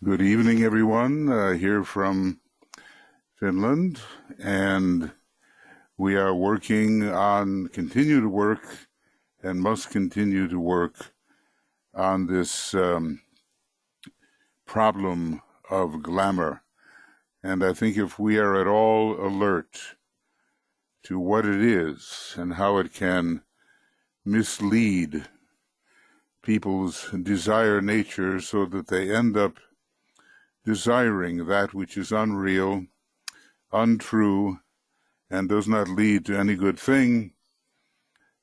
Good evening, everyone, here from Finland, and we are continue to work, and must continue to work on this problem of glamour. And I think if we are at all alert to what it is and how it can mislead people's desire nature so that they end up desiring that which is unreal, untrue, and does not lead to any good thing,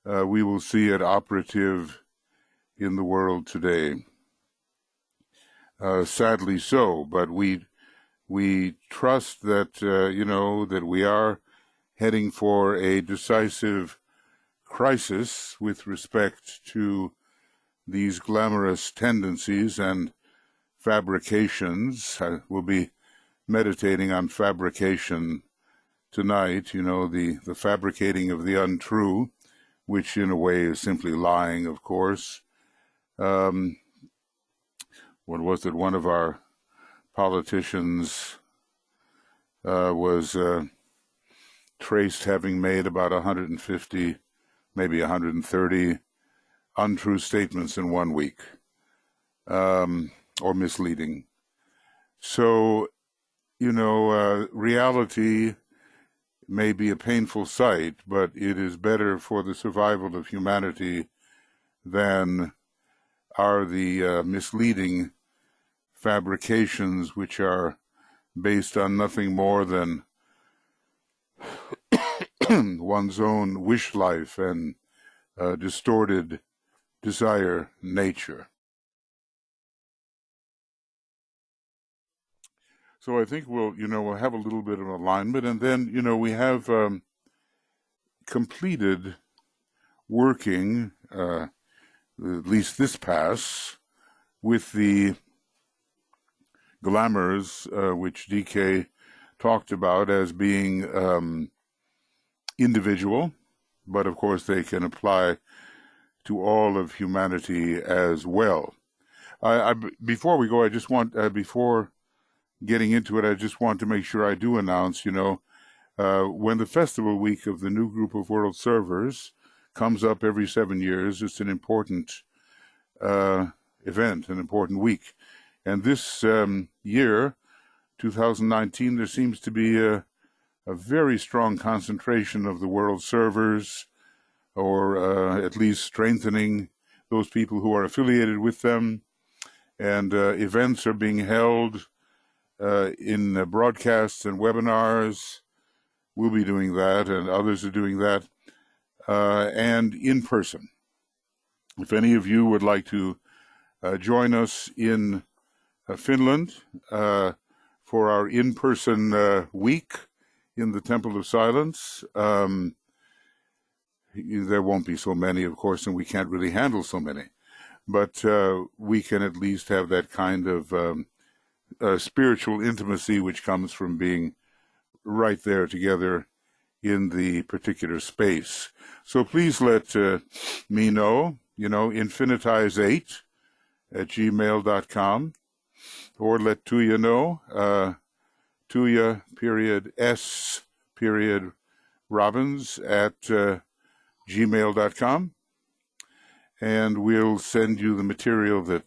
we will see it operative in the world today. Sadly so, but we trust that, that we are heading for a decisive crisis with respect to these glamorous tendencies and fabrications. I will be meditating on fabrication tonight, the fabricating of the untrue, which in a way is simply lying, of course. What was it? One of our politicians was traced having made about 150, maybe 130 untrue statements in 1 week, or misleading. So, reality may be a painful sight, but it is better for the survival of humanity than are the misleading fabrications, which are based on nothing more than one's own wish life and distorted desire nature. So I think we'll have a little bit of alignment, and then, we have completed working, at least this pass, with the Glamors, which DK talked about as being individual, but of course they can apply to all of humanity as well. Before we go, I just want, before getting into it, I just want to make sure I do announce, when the festival week of the new group of world servers comes up every 7 years, it's an important event, an important week. And this year, 2019, there seems to be a very strong concentration of the world servers, or at least strengthening those people who are affiliated with them. And events are being held in broadcasts and webinars. We'll be doing that, and others are doing that, and in person. If any of you would like to join us in Finland for our in-person week in the Temple of Silence, there won't be so many, of course, and we can't really handle so many, but we can at least have that kind of spiritual intimacy which comes from being right there together in the particular space. So please let me know, infinitize8@gmail.com, or let Tuya know, Tuya.S.Robbins@gmail.com, and we'll send you the material that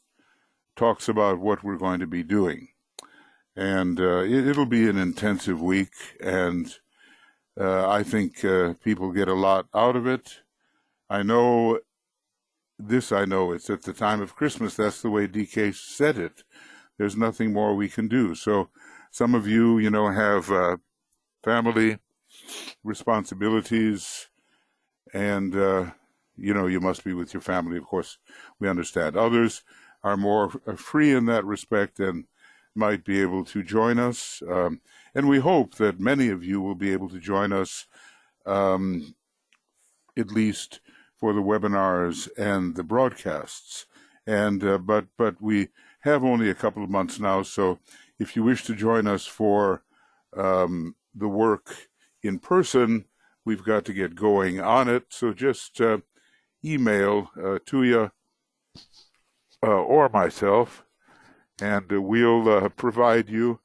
talks about what we're going to be doing. And it'll be an intensive week, and I think people get a lot out of it. I know it's at the time of Christmas. That's the way DK said it. There's nothing more we can do. So some of you, have family responsibilities, and, you must be with your family, of course. We understand. Others are more free in that respect and might be able to join us. And we hope that many of you will be able to join us, at least for the webinars and the broadcasts. And but we have only a couple of months now, so if you wish to join us for the work in person, we've got to get going on it. So just email Tuya or myself and we'll provide you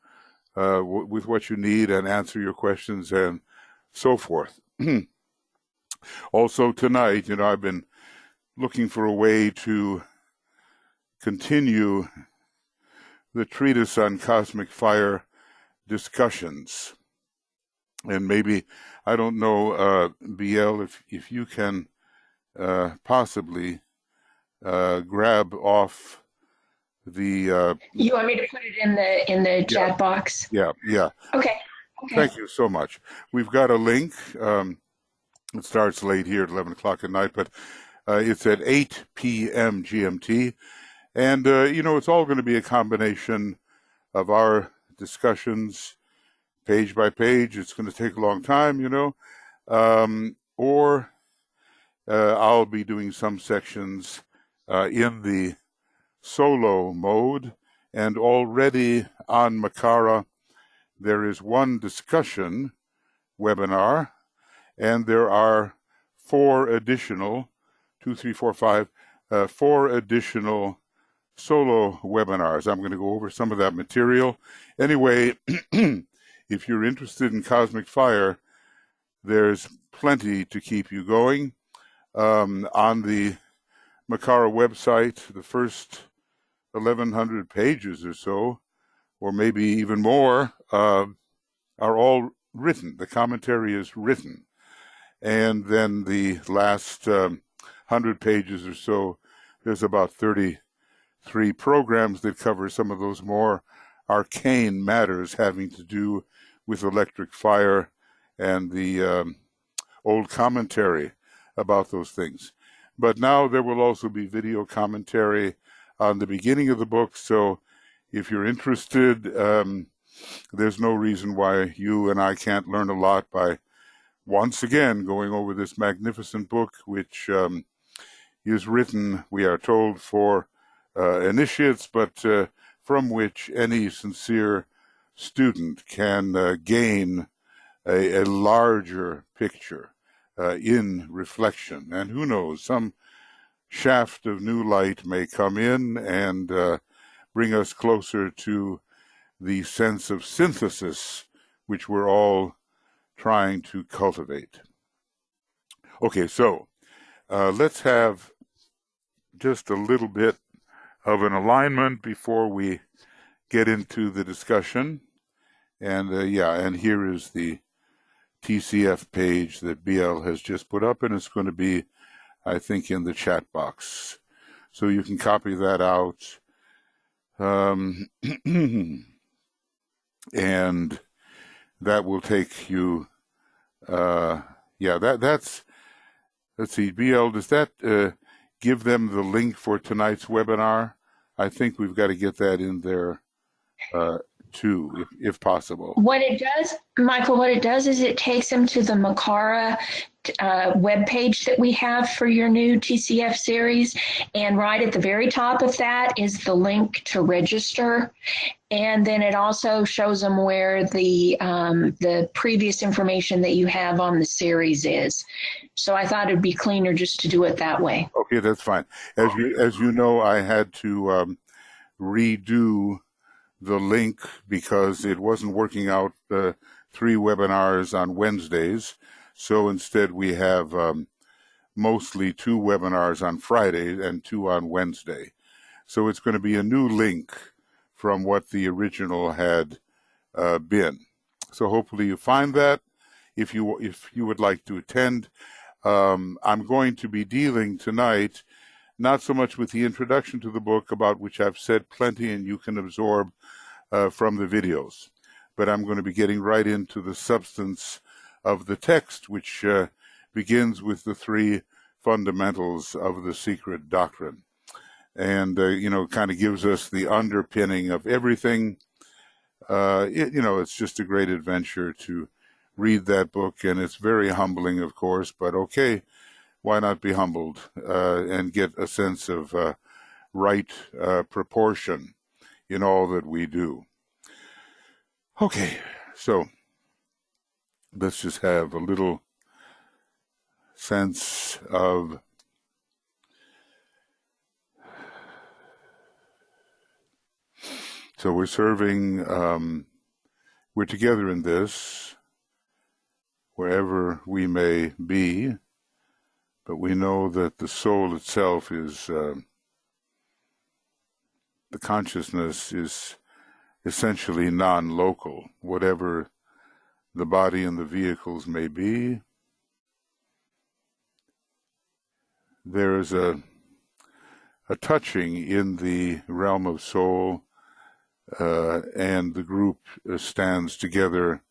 with what you need and answer your questions and so forth. Also tonight, I've been looking for a way to continue the treatise on cosmic fire discussions. And maybe, I don't know, BL, if you can possibly grab off the... you want me to put it in the chat box? Yeah. Okay. Thank you so much. We've got a link. It starts late here at 11 o'clock at night, but it's at 8 p.m. GMT. And, it's all going to be a combination of our discussions page by page. It's going to take a long time, or I'll be doing some sections in the solo mode. And already on Makara, there is one discussion webinar, and there are 4 additional solo webinars. I'm going to go over some of that material. Anyway, if you're interested in cosmic fire, there's plenty to keep you going. On the Makara website, the first 1,100 pages or so, or maybe even more, are all written. The commentary is written. And then the last 100 pages or so, there's about 33 programs that cover some of those more arcane matters having to do with electric fire and the old commentary about those things. But now there will also be video commentary on the beginning of the book, so if you're interested, there's no reason why you and I can't learn a lot by once again going over this magnificent book, which is written, we are told, for initiates, but from which any sincere student can gain a larger picture in reflection. And who knows, some shaft of new light may come in and bring us closer to the sense of synthesis which we're all trying to cultivate. Okay, so let's have just a little bit of an alignment before we get into the discussion. And and here is the TCF page that BL has just put up, and it's going to be, I think, in the chat box. So you can copy that out. And that will take you, that's, let's see, BL, does that give them the link for tonight's webinar? I think we've got to get that in there too, if possible. What it does, Michael, is it takes them to the Makara webpage that we have for your new TCF series. And right at the very top of that is the link to register. And then it also shows them where the previous information that you have on the series is. So I thought it'd be cleaner just to do it that way. Okay, that's fine. As you know, I had to redo the link because it wasn't working out, 3 webinars on Wednesdays. So instead we have mostly 2 webinars on Friday and 2 on Wednesday. So it's going to be a new link from what the original had been. So hopefully you find that. If you would like to attend, I'm going to be dealing tonight not so much with the introduction to the book, about which I've said plenty and you can absorb from the videos, but I'm going to be getting right into the substance of the text, which begins with the 3 fundamentals of the secret doctrine. And, kind of gives us the underpinning of everything. It's just a great adventure to read that book, and it's very humbling, of course, but okay, why not be humbled and get a sense of right proportion in all that we do. Okay, so let's just have a little sense of So we're serving, we're together in this, wherever we may be, but we know that the soul itself is, the consciousness is essentially non-local. Whatever the body and the vehicles may be, there is a touching in the realm of soul, and the group stands together,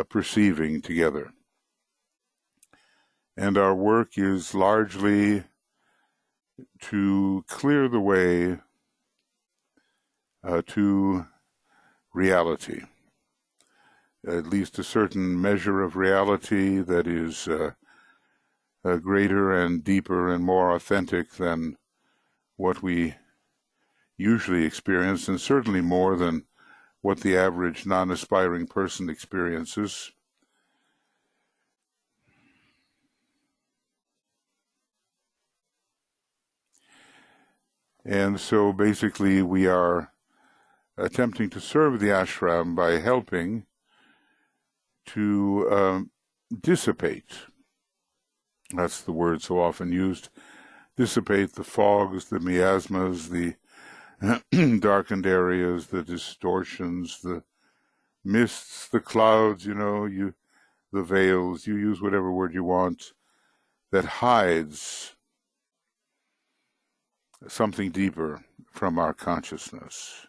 perceiving together. And our work is largely to clear the way to reality, at least a certain measure of reality that is greater and deeper and more authentic than what we usually experience, and certainly more than what the average non-aspiring person experiences. And so basically we are attempting to serve the ashram by helping to dissipate. That's the word so often used. Dissipate the fogs, the miasmas, the darkened areas, the distortions, the mists, the clouds, the veils, you use whatever word you want, that hides something deeper from our consciousness.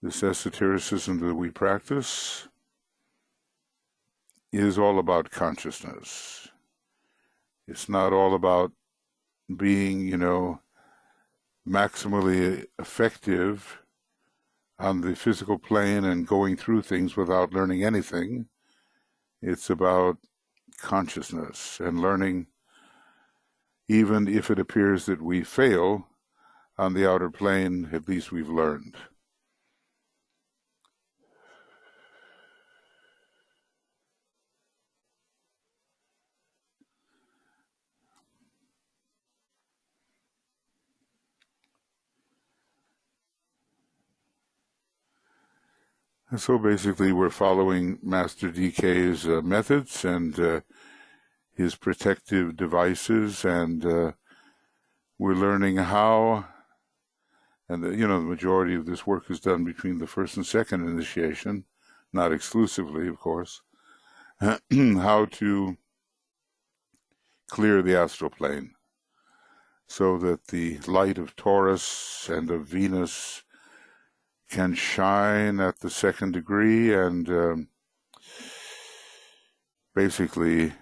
This esotericism that we practice is all about consciousness. It's not all about being, maximally effective on the physical plane and going through things without learning anything. It's about consciousness and learning, even if it appears that we fail on the outer plane, at least we've learned. And so basically we're following Master DK's methods and his protective devices, and we're learning how, and the majority of this work is done between the first and second initiation, not exclusively, of course, how to clear the astral plane so that the light of Taurus and of Venus can shine at the second degree and basically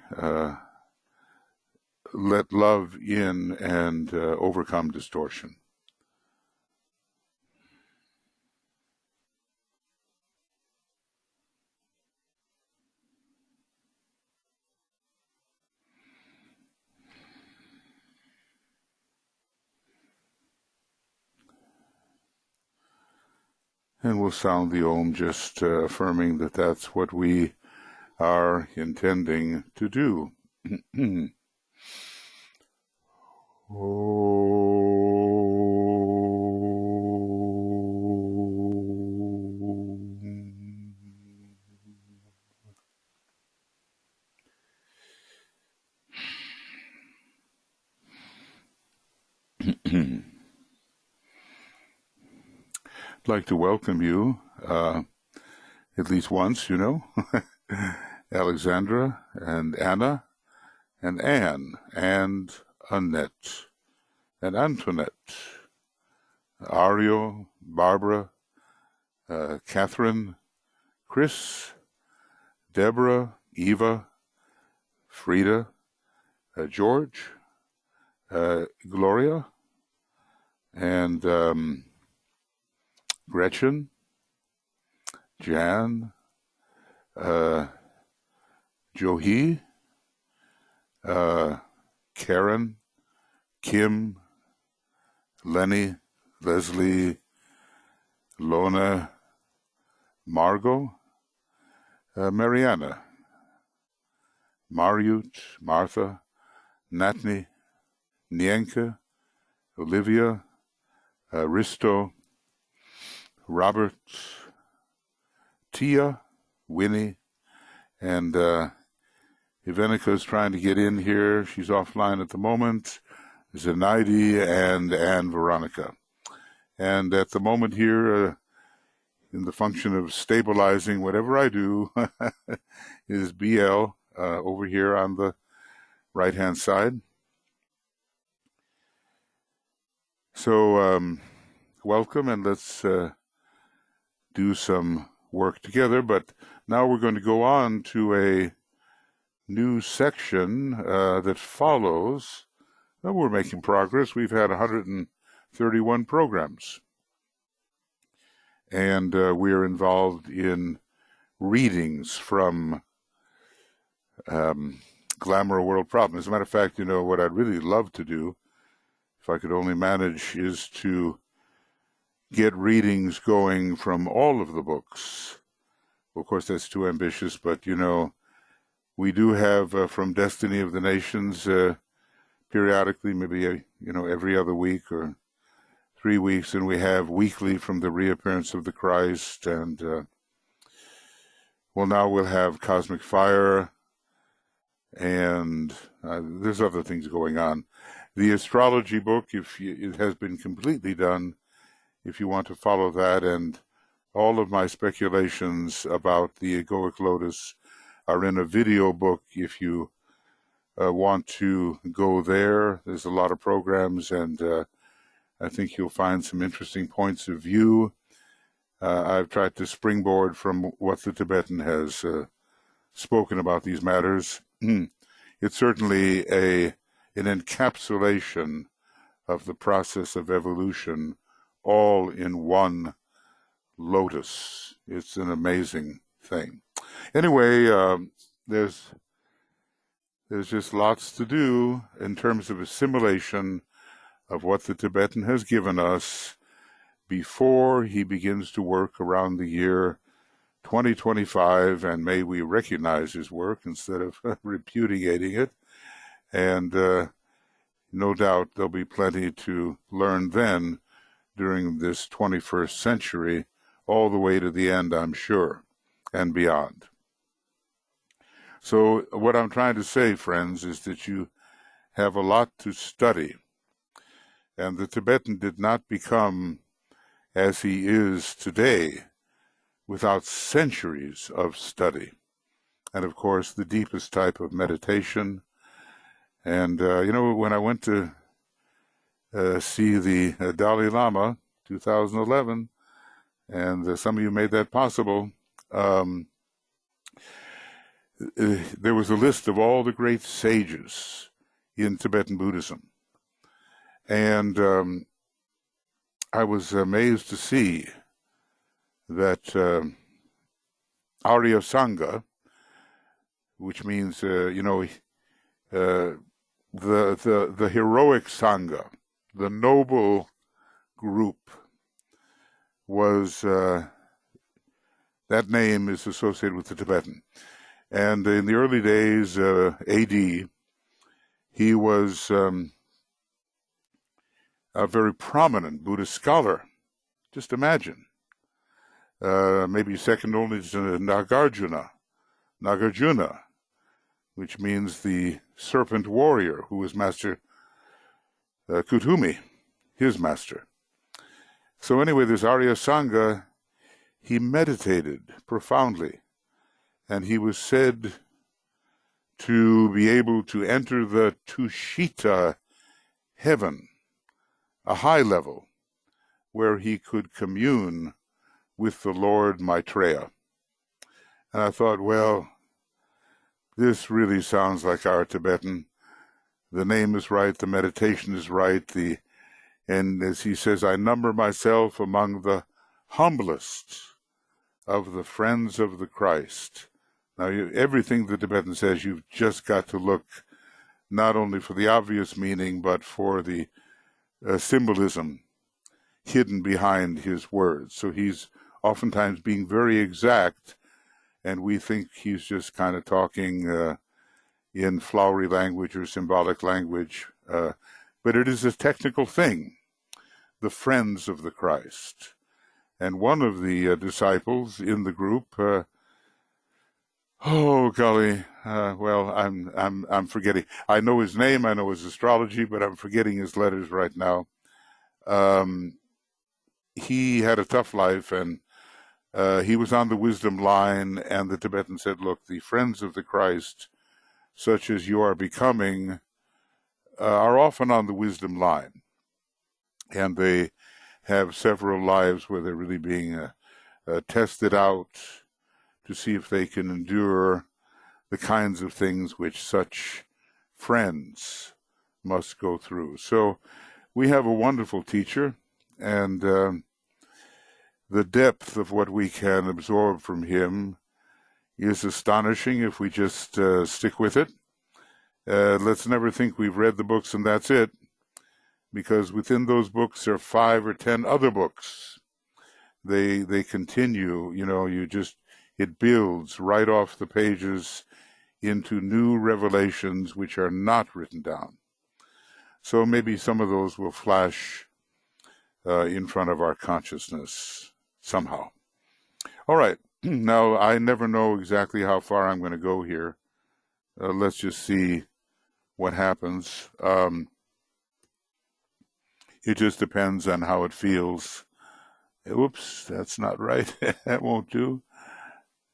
let love in and overcome distortion. And we'll sound the Om, just affirming that that's what we are intending to do. I'd like to welcome you, at least once, Alexandra and Anna and Anne and Annette and Antoinette, Ario, Barbara, Catherine, Chris, Deborah, Eva, Frida, George, Gloria, and Gretchen, Jan, Johi, Karen, Kim, Lenny, Leslie, Lona, Margot, Mariana, Mariut, Martha, Natni, Nienke, Olivia, Risto, Robert, Tia, Winnie, and Ivenica is trying to get in here. She's offline at the moment. Zenaidi and Veronica. And at the moment here, in the function of stabilizing whatever I do, is BL over here on the right-hand side. So welcome, and let's do some work together. But now we're going to go on to a new section that follows. Well, we're making progress. We've had 131 programs. And we're involved in readings from Glamour World Problem. As a matter of fact, what I'd really love to do, if I could only manage, is to get readings going from all of the books. Well, of course, that's too ambitious, but, we do have from Destiny of the Nations periodically, maybe, every other week or 3 weeks, and we have weekly from the Reappearance of the Christ, and now we'll have Cosmic Fire, and there's other things going on. The astrology book, it has been completely done, if you want to follow that, and all of my speculations about the egoic lotus are in a video book if you want to go there. There's a lot of programs, and I think you'll find some interesting points of view. I've tried to springboard from what the Tibetan has spoken about these matters. It's certainly an encapsulation of the process of evolution, all in one lotus. It's an amazing thing. Anyway, there's just lots to do in terms of assimilation of what the Tibetan has given us before he begins to work around the year 2025, and may we recognize his work instead of repudiating it. And no doubt there'll be plenty to learn then during this 21st century, all the way to the end, I'm sure, and beyond. So what I'm trying to say, friends, is that you have a lot to study. And the Tibetan did not become as he is today without centuries of study. And of course, the deepest type of meditation. And, when I went to see the Dalai Lama, 2011, and some of you made that possible, there was a list of all the great sages in Tibetan Buddhism. And I was amazed to see that Arya Sangha, which means, the heroic Sangha, the noble group, was, that name is associated with the Tibetan. And in the early days, AD, he was a very prominent Buddhist scholar. Just imagine. Maybe second only to Nagarjuna, which means the serpent warrior, who was Master Kuthumi, his master. So anyway, this Arya Sangha, he meditated profoundly, and he was said to be able to enter the Tushita heaven, a high level, where he could commune with the Lord Maitreya. And I thought, well, this really sounds like our Tibetan. The name is right, the meditation is right, and as he says, I number myself among the humblest of the friends of the Christ. Now, everything the Tibetan says, you've just got to look not only for the obvious meaning, but for the symbolism hidden behind his words. So he's oftentimes being very exact, and we think he's just kind of talking in flowery language or symbolic language, but it is a technical thing, the friends of the Christ. And one of the disciples in the group, oh golly, well, I'm forgetting. I know his name, I know his astrology, but I'm forgetting his letters right now. He had a tough life, and he was on the wisdom line, and the Tibetan said, look, the friends of the Christ, such as you are becoming, are often on the wisdom line. And they have several lives where they're really being tested out to see if they can endure the kinds of things which such friends must go through. So we have a wonderful teacher, and the depth of what we can absorb from him is astonishing if we just stick with it. Let's never think we've read the books and that's it, because within those books are 5 or 10 other books. They continue, it builds right off the pages into new revelations which are not written down. So maybe some of those will flash in front of our consciousness somehow. All right, now I never know exactly how far I'm going to go here. Let's just see what happens. It just depends on how it feels. Oops, that's not right. That won't do.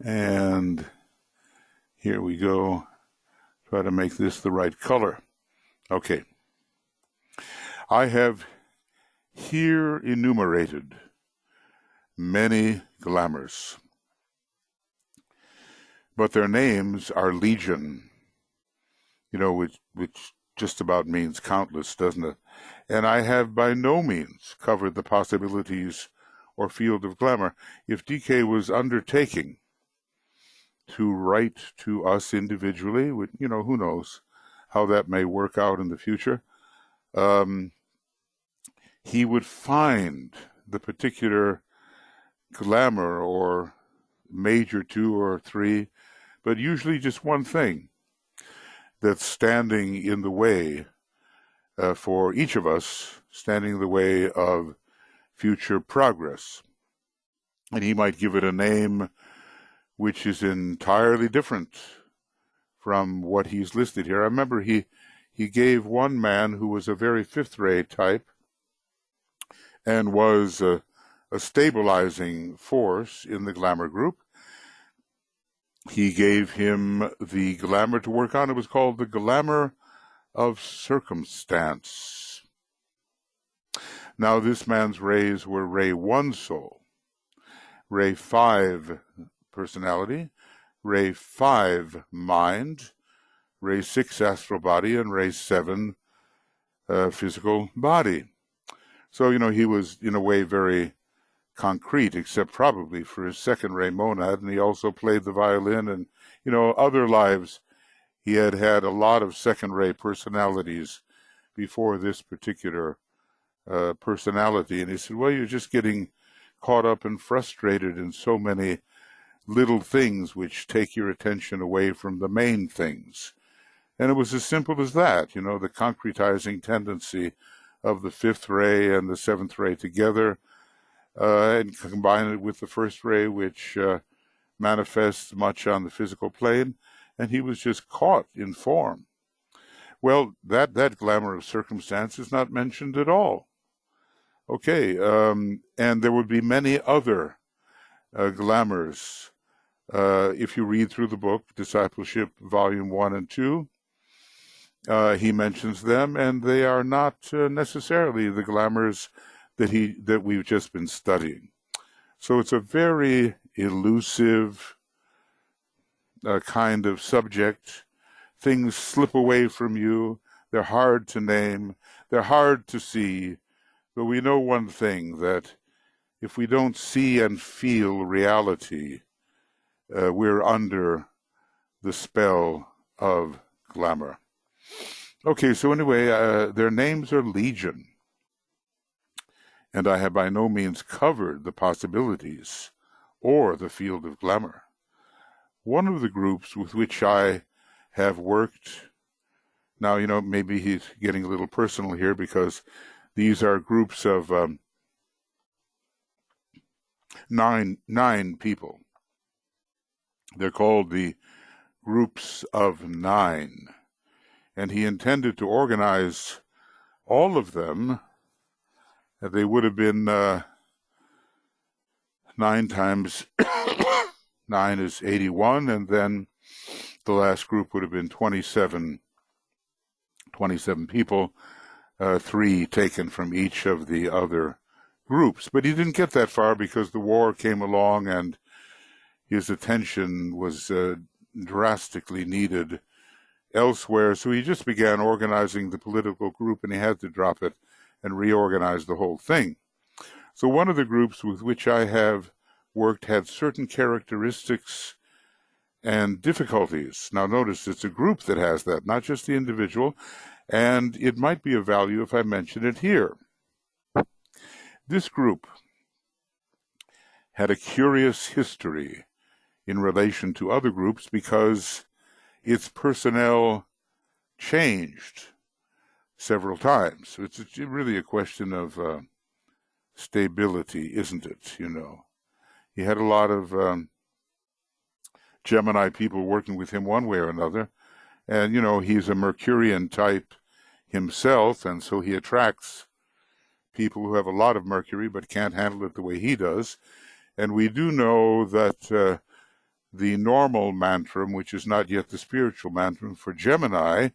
And here we go. Try to make this the right color. Okay. I have here enumerated many glamours, but their names are legion, which just about means countless, doesn't it? And I have by no means covered the possibilities or field of glamour. If DK was undertaking to write to us individually, who knows how that may work out in the future, he would find the particular glamour or major 2 or 3, but usually just one thing that's standing in the way for each of us, standing in the way of future progress. And he might give it a name which is entirely different from what he's listed here. I remember he gave one man who was a very fifth-ray type and was a stabilizing force in the glamour group. He gave him the glamour to work on. It was called the glamour of circumstance. Now, this man's rays were ray 1 soul, ray 5 personality, ray 5 mind, ray 6 astral body, and ray 7 physical body. So, he was, in a way, very concrete, except probably for his second ray monad, and he also played the violin, and, other lives he had a lot of second ray personalities before this particular personality. And he said, well, you're just getting caught up and frustrated in so many little things which take your attention away from the main things. And it was as simple as that, the concretizing tendency of the 5th ray and the 7th ray together, and combine it with the 1st ray, which manifests much on the physical plane, and he was just caught in form. Well, that glamour of circumstance is not mentioned at all. Okay, and there would be many other glamours. If you read through the book, Discipleship, Volume 1 and 2, he mentions them, and they are not necessarily the glamours that we've just been studying. So it's a very elusive kind of subject. Things slip away from you. They're hard to name. They're hard to see. But we know one thing, that if we don't see and feel reality, we're under the spell of glamour. Okay, so anyway, their names are legion. And I have by no means covered the possibilities or the field of glamour. One of the groups with which I have worked, now, maybe he's getting a little personal here, because these are groups of nine people. They're called the groups of nine. And he intended to organize all of them. They would have been 9 times 9 is 81, and then the last group would have been 27 people, 3 taken from each of the other groups. But he didn't get that far because the war came along and his attention was drastically needed elsewhere. So he just began organizing the political group, and he had to drop it and reorganize the whole thing. So one of the groups with which I have worked had certain characteristics and difficulties. Now notice it's a group that has that, not just the individual, and it might be of value if I mention it here. This group had a curious history in relation to other groups because its personnel changed several times. So it's really a question of stability, isn't it? You know, he had a lot of Gemini people working with him one way or another, and you know, he's a Mercurian type himself, and so he attracts people who have a lot of Mercury but can't handle it the way he does. And we do know that the normal mantram, which is not yet the spiritual mantram for Gemini,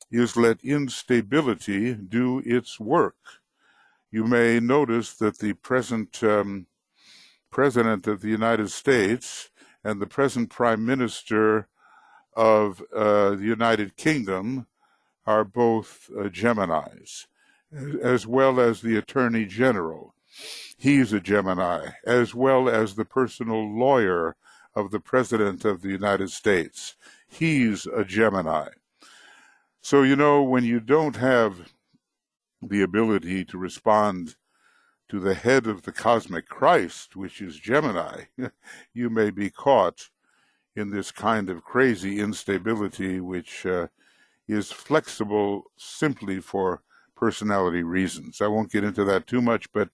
is let instability do its work. You may notice that the present President of the United States and the present Prime Minister of the United Kingdom are both Geminis, as well as the Attorney General. He's a Gemini, as well as the personal lawyer of the President of the United States. He's a Gemini. So, you know, when you don't have the ability to respond to the head of the cosmic Christ, which is Gemini, you may be caught in this kind of crazy instability, which is flexible simply for personality reasons. I won't get into that too much, but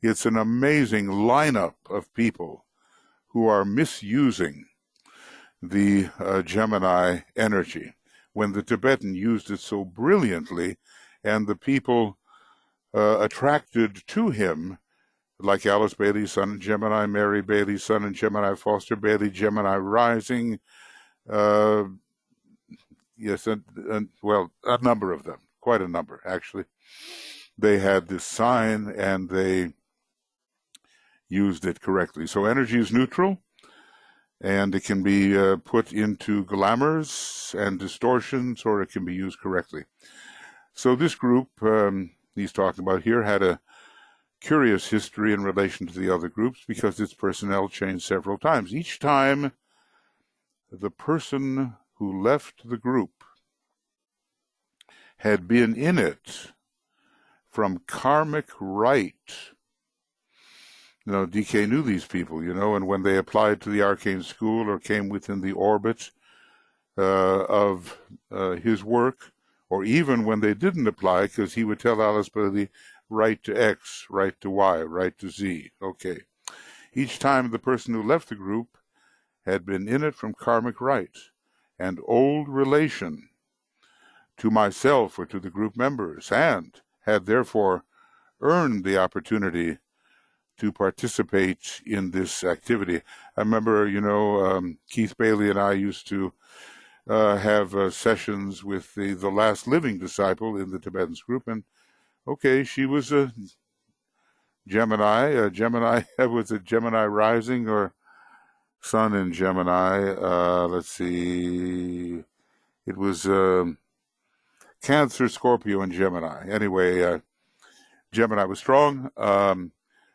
it's an amazing lineup of people who are misusing the Gemini energy when the Tibetan used it so brilliantly, and the people attracted to him, like Alice Bailey, Sun in Gemini, Mary Bailey, Sun in Gemini, Foster Bailey, Gemini rising, yes, and well, a number of them, quite a number, actually. They had this sign, and they used it correctly. So energy is neutral, and it can be put into glamors and distortions, or it can be used correctly. So this group he's talking about here had a curious history in relation to the other groups because its personnel changed several times. Each time the person who left the group had been in it from karmic right. You know, DK knew these people, you know, and when they applied to the arcane school or came within the orbit of his work, or even when they didn't apply, because he would tell Alice Bailey, right to X, right to Y, right to Z. Okay. Each time the person who left the group had been in it from karmic right and old relation to myself or to the group members, and had therefore earned the opportunity to participate in this activity. I remember, you know, Keith Bailey and I used to have sessions with the last living disciple in the Tibetans group, and okay, she was a Gemini. Was it Gemini rising or Sun in Gemini? Let's see, it was Cancer, Scorpio, and Gemini. Anyway, Gemini was strong.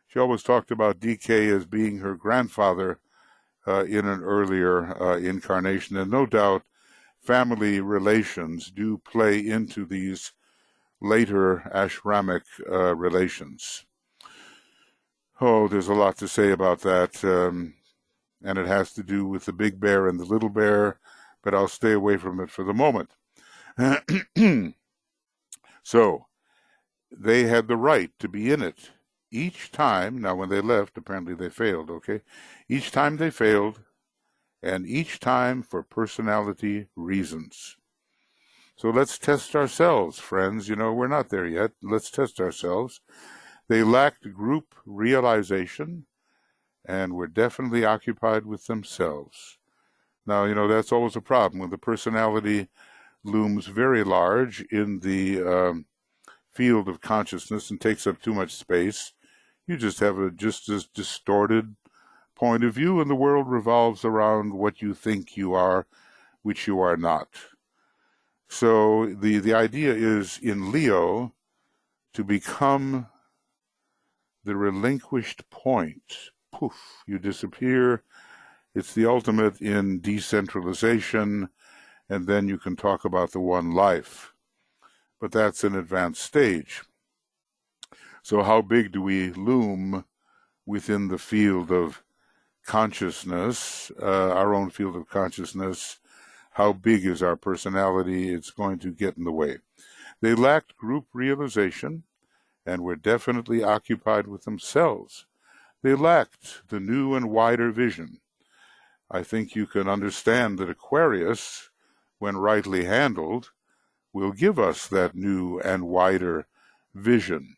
She always talked about DK as being her grandfather in an earlier incarnation, and no doubt family relations do play into these later ashramic relations. Oh, there's a lot to say about that, and it has to do with the big bear and the little bear, but I'll stay away from it for the moment. So, they had the right to be in it each time, now when they left, apparently they failed, okay? Each time they failed, and each time for personality reasons. So let's test ourselves, friends. We're not there yet. Let's test ourselves. They lacked group realization and were definitely occupied with themselves. Now, that's always a problem when the personality looms very large in the field of consciousness and takes up too much space. You just have a just as distorted point of view, and the world revolves around what you think you are, which you are not. So the idea is in Leo to become the relinquished point. Poof, you disappear. It's the ultimate in decentralization, and then you can talk about the one life. But that's an advanced stage. So how big do we loom within the field of consciousness, our own field of consciousness? How big is our personality? It's going to get in the way. They lacked group realization and were definitely occupied with themselves. They lacked the new and wider vision. I think you can understand that Aquarius, when rightly handled, will give us that new and wider vision.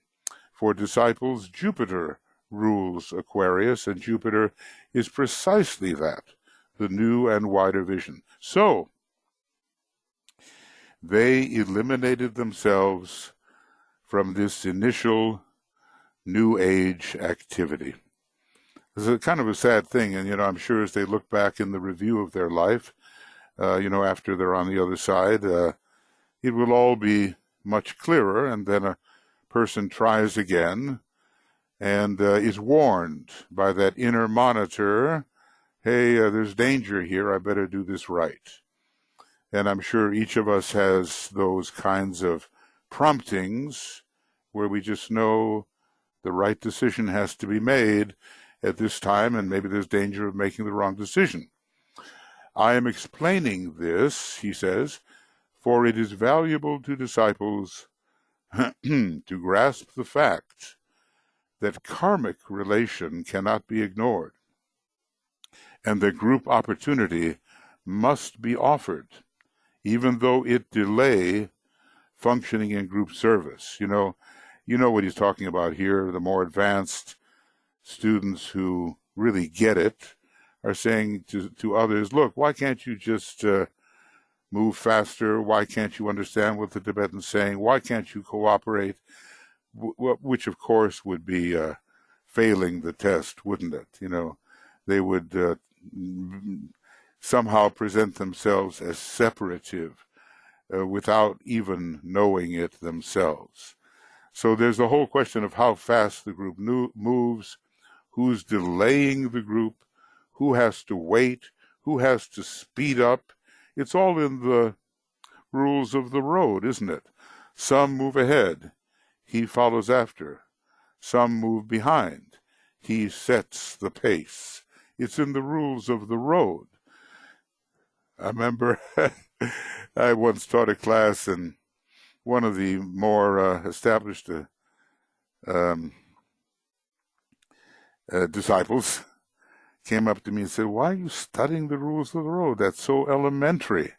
For disciples, Jupiter rules Aquarius, and Jupiter is precisely that, the new and wider vision. So, they eliminated themselves from this initial New Age activity. This is kind of a sad thing, and I'm sure as they look back in the review of their life, after they're on the other side, it will all be much clearer, and then a person tries again and is warned by that inner monitor, hey, there's danger here, I better do this right. And I'm sure each of us has those kinds of promptings where we just know the right decision has to be made at this time, and maybe there's danger of making the wrong decision. I am explaining this, he says, for it is valuable to disciples to grasp the fact that karmic relation cannot be ignored, and that group opportunity must be offered, even though it delay functioning in group service. You know what he's talking about here. The more advanced students who really get it are saying to others, look, why can't you just move faster? Why can't you understand what the Tibetan's saying? Why can't you cooperate? Which, of course, would be failing the test, wouldn't it? They would somehow present themselves as separative without even knowing it themselves. So there's the whole question of how fast the group moves, who's delaying the group, who has to wait, who has to speed up. It's all in the rules of the road, isn't it? Some move ahead, he follows after. Some move behind, he sets the pace. It's in the rules of the road. I remember I once taught a class, and one of the more established disciples came up to me and said, why are you studying the rules of the road? That's so elementary.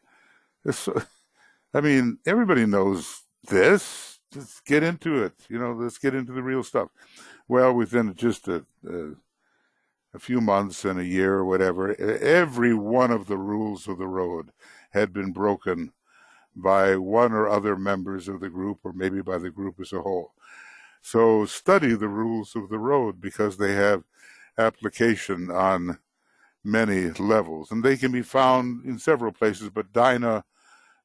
Everybody knows this. Just get into it. Let's get into the real stuff. Well, within just a few months and a year or whatever, every one of the rules of the road had been broken by one or other members of the group, or maybe by the group as a whole. So study the rules of the road, because they have application on many levels, and they can be found in several places, but Dina,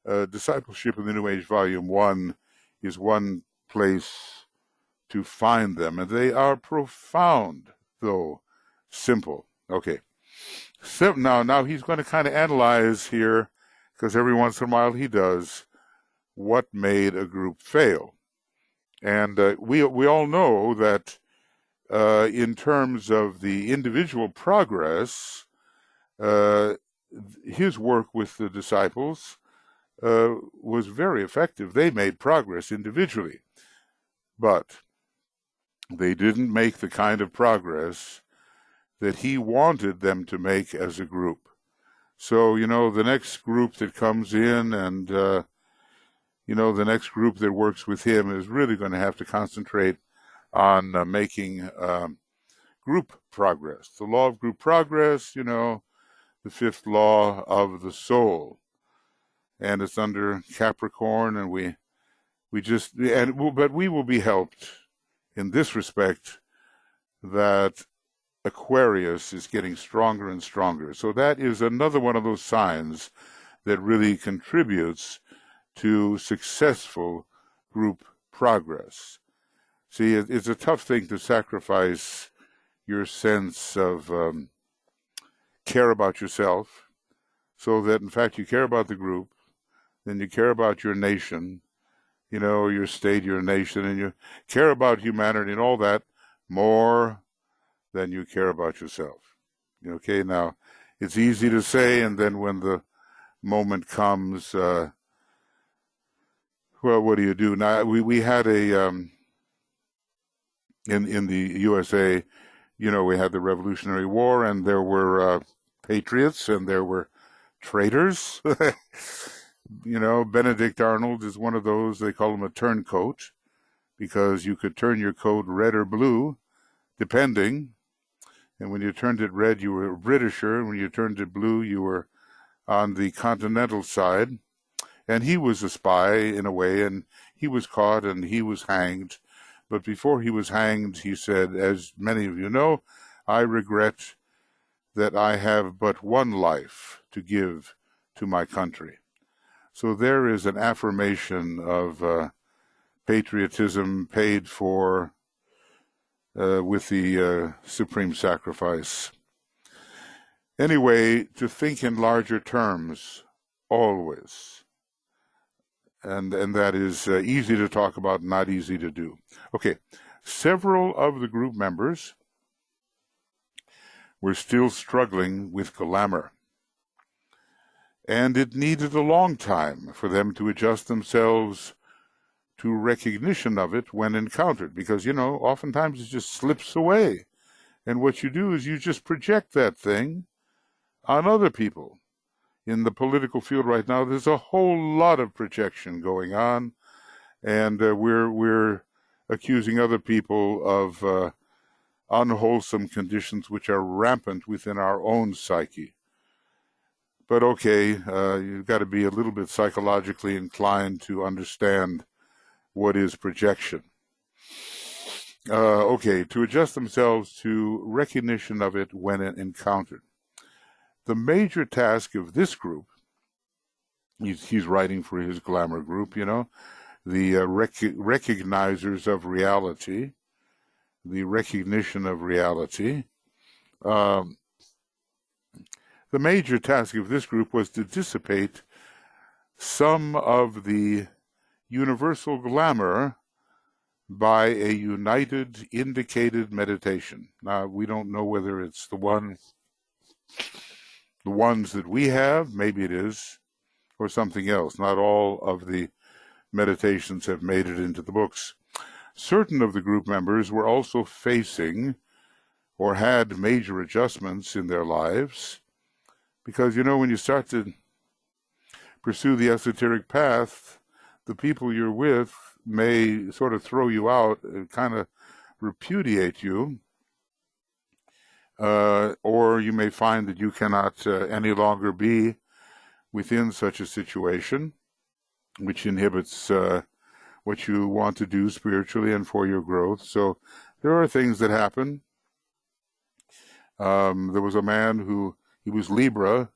Discipleship in the New Age, Volume 1, is one place to find them, and they are profound, though simple. Okay, so now he's going to kind of analyze here, because every once in a while he does, what made a group fail. And we all know that in terms of the individual progress, his work with the disciples was very effective. They made progress individually. But they didn't make the kind of progress that he wanted them to make as a group. So, the next group that comes in and, the next group that works with him is really going to have to concentrate on making group progress. The law of group progress, the fifth law of the soul. And it's under Capricorn, and but we will be helped in this respect that Aquarius is getting stronger and stronger. So that is another one of those signs that really contributes to successful group progress. See, it's a tough thing to sacrifice your sense of care about yourself, so that in fact you care about the group, then you care about your nation, your state, your nation, and you care about humanity and all that more than you care about yourself. Okay, now it's easy to say, and then when the moment comes, well, what do you do? Now we had a in the USA, we had the Revolutionary War, and there were patriots and there were traitors. Benedict Arnold is one of those. They call him a turncoat because you could turn your coat red or blue, depending. And when you turned it red, you were a Britisher. When you turned it blue, you were on the continental side. And he was a spy in a way, and he was caught and he was hanged. But before he was hanged, he said, as many of you know, I regret that I have but one life to give to my country. So there is an affirmation of patriotism paid for with the supreme sacrifice. Anyway, to think in larger terms, always. And that is easy to talk about, not easy to do. Okay, several of the group members were still struggling with glamour. And it needed a long time for them to adjust themselves to recognition of it when encountered, because, oftentimes it just slips away. And what you do is you just project that thing on other people. In the political field right now, there's a whole lot of projection going on, and we're accusing other people of unwholesome conditions which are rampant within our own psyche. But okay, you've got to be a little bit psychologically inclined to understand what is projection. Okay, to adjust themselves to recognition of it when encountered. The major task of this group, he's writing for his glamour group, the recognizers of reality, the recognition of reality. The major task of this group was to dissipate some of the universal glamour by a united, indicated meditation. Now, we don't know whether it's the ones that we have, maybe it is, or something else. Not all of the meditations have made it into the books. Certain of the group members were also facing or had major adjustments in their lives, because, when you start to pursue the esoteric path, the people you're with may sort of throw you out, kind of repudiate you, or you may find that you cannot any longer be within such a situation, which inhibits what you want to do spiritually and for your growth. So there are things that happen. There was a man he was Libra.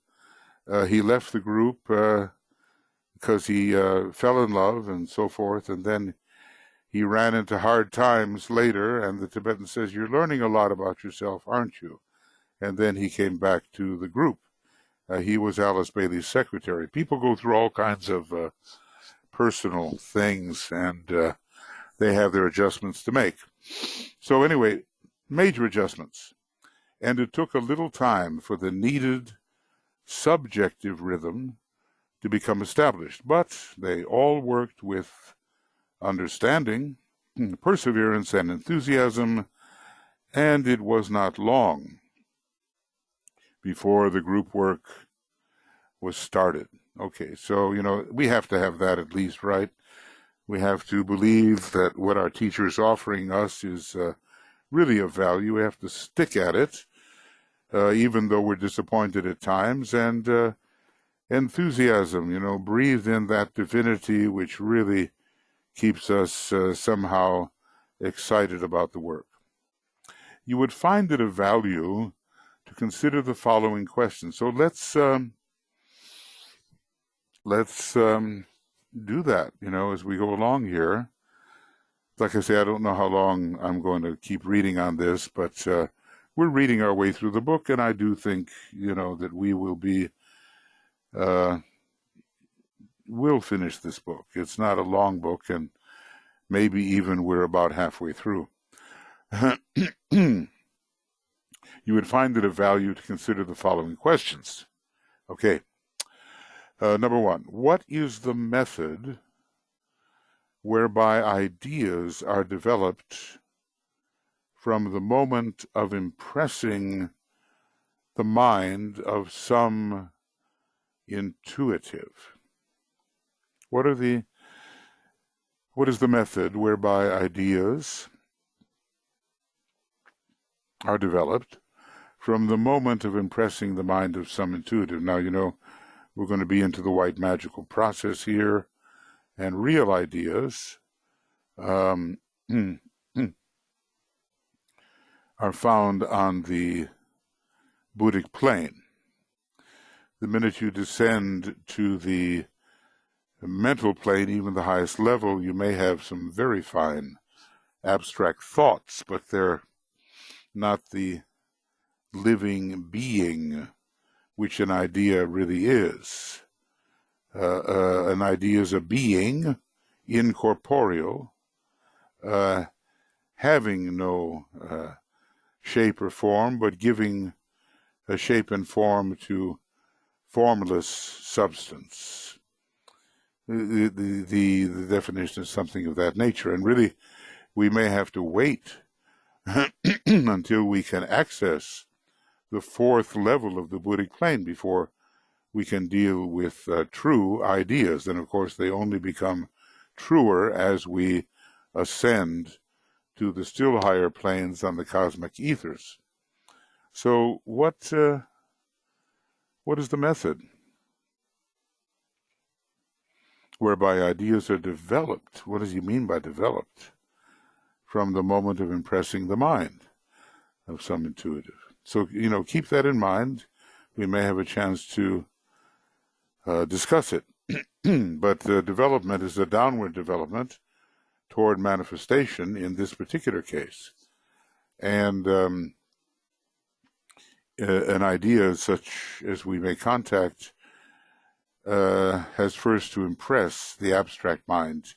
He left the group because he fell in love and so forth, and then he ran into hard times later, and the Tibetan says, you're learning a lot about yourself, aren't you? And then he came back to the group. He was Alice Bailey's secretary. People go through all kinds of personal things, and they have their adjustments to make. So anyway, major adjustments. And it took a little time for the needed subjective rhythm to become established. But they all worked with understanding, perseverance and enthusiasm, and it was not long before the group work was started. Okay, so, we have to have that at least, right? We have to believe that what our teacher is offering us is really of value. We have to stick at it, even though we're disappointed at times, and enthusiasm, breathe in that divinity which really keeps us somehow excited about the work. You would find it of value to consider the following questions. So let's do that, as we go along here. Like I say, I don't know how long I'm going to keep reading on this, but we're reading our way through the book, and I do think, that we will we'll finish this book. It's not a long book, and maybe even we're about halfway through. You would find it of value to consider the following questions. Okay. Number one, what is the method whereby ideas are developed from the moment of impressing the mind of some intuitive? What is the method whereby ideas are developed from the moment of impressing the mind of some intuitive? Now, we're going to be into the white magical process here, and real ideas are found on the Buddhic plane. The minute you descend to the mental plane, even the highest level, you may have some very fine abstract thoughts, but they're not the living being which an idea really is. An idea is a being, incorporeal, having no shape or form, but giving a shape and form to formless substance. The definition is something of that nature, and really we may have to wait until we can access the fourth level of the Buddhic plane before we can deal with true ideas. And of course, they only become truer as we ascend to the still higher planes on the cosmic ethers. So what is the method whereby ideas are developed? What does he mean by developed? From the moment of impressing the mind of some intuitive. So, keep that in mind. We may have a chance to discuss it. But development is a downward development toward manifestation in this particular case. And an idea such as we may contact has first to impress the abstract mind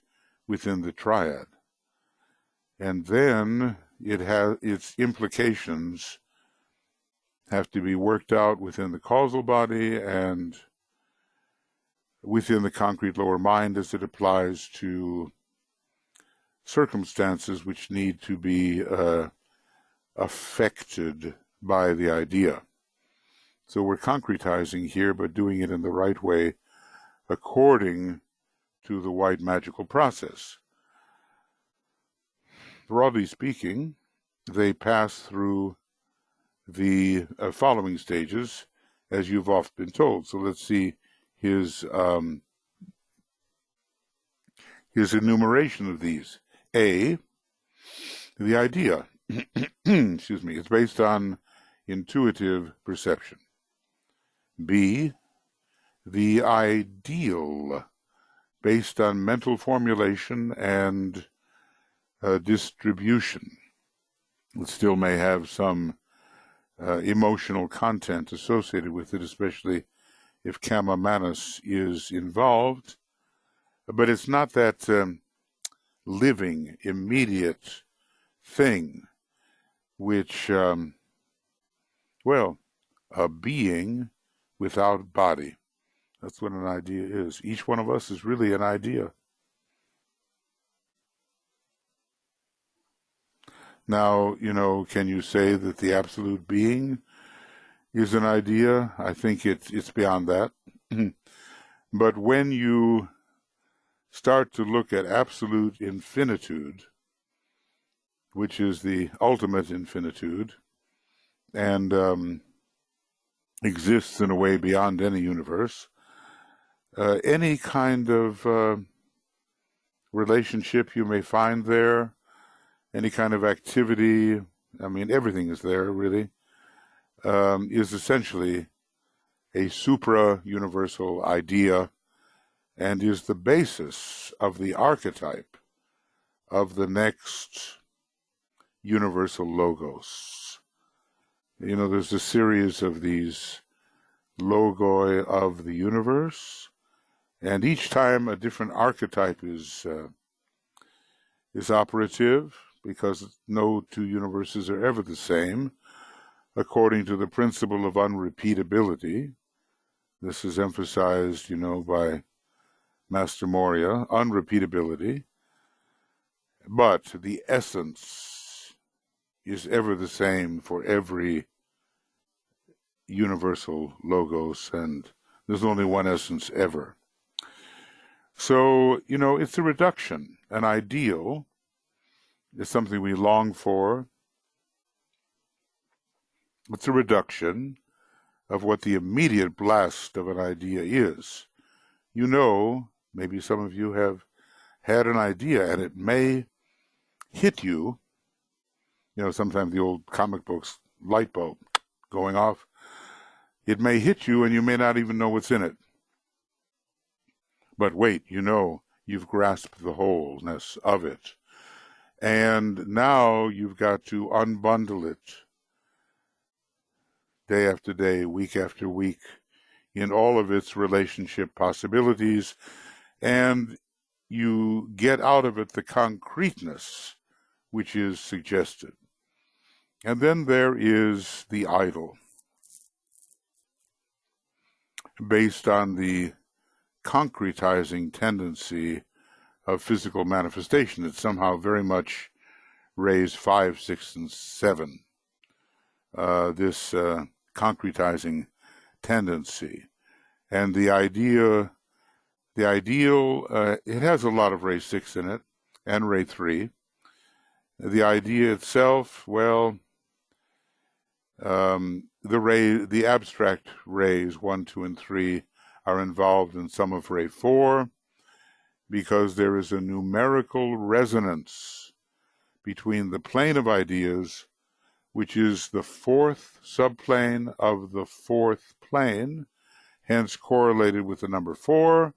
within the triad. And then it has its implications have to be worked out within the causal body and within the concrete lower mind as it applies to circumstances which need to be affected by the idea. So we're concretizing here, but doing it in the right way according to the white magical process. Broadly speaking, they pass through the following stages, as you've often been told. So let's see his enumeration of these. A, the idea, excuse me, it's based on intuitive perception. B, the ideal, based on mental formulation and distribution. It still may have some emotional content associated with it, especially if Kama Manas is involved. But it's not that living, immediate thing which, a being without body. That's what an idea is. Each one of us is really an idea. Now, can you say that the absolute being is an idea? I think it's beyond that. But when you start to look at absolute infinitude, which is the ultimate infinitude, and exists in a way beyond any universe, any kind of relationship you may find there, any kind of activity, everything is there, really, is essentially a supra-universal idea and is the basis of the archetype of the next universal logos. There's a series of these logoi of the universe, and each time a different archetype is operative, because no two universes are ever the same, according to the principle of unrepeatability. This is emphasized, by Master Moria, unrepeatability. But the essence is ever the same for every universal logos, and there's only one essence ever. So, it's a reduction. An ideal is something we long for. It's a reduction of what the immediate blast of an idea is. Maybe some of you have had an idea, and it may hit you. Sometimes the old comic books, light bulb going off. It may hit you, and you may not even know what's in it. But wait, you've grasped the wholeness of it. And now you've got to unbundle it day after day, week after week, in all of its relationship possibilities, and you get out of it the concreteness which is suggested. And then there is the idol, based on the concretizing tendency of physical manifestation. It's somehow very much rays 5, 6, and 7. This concretizing tendency. And the ideal, it has a lot of ray 6 in it, and ray 3. The idea itself, well, the abstract rays 1, 2, and 3 are involved in some of ray 4, because there is a numerical resonance between the plane of ideas, which is the fourth subplane of the fourth plane, hence correlated with the number 4,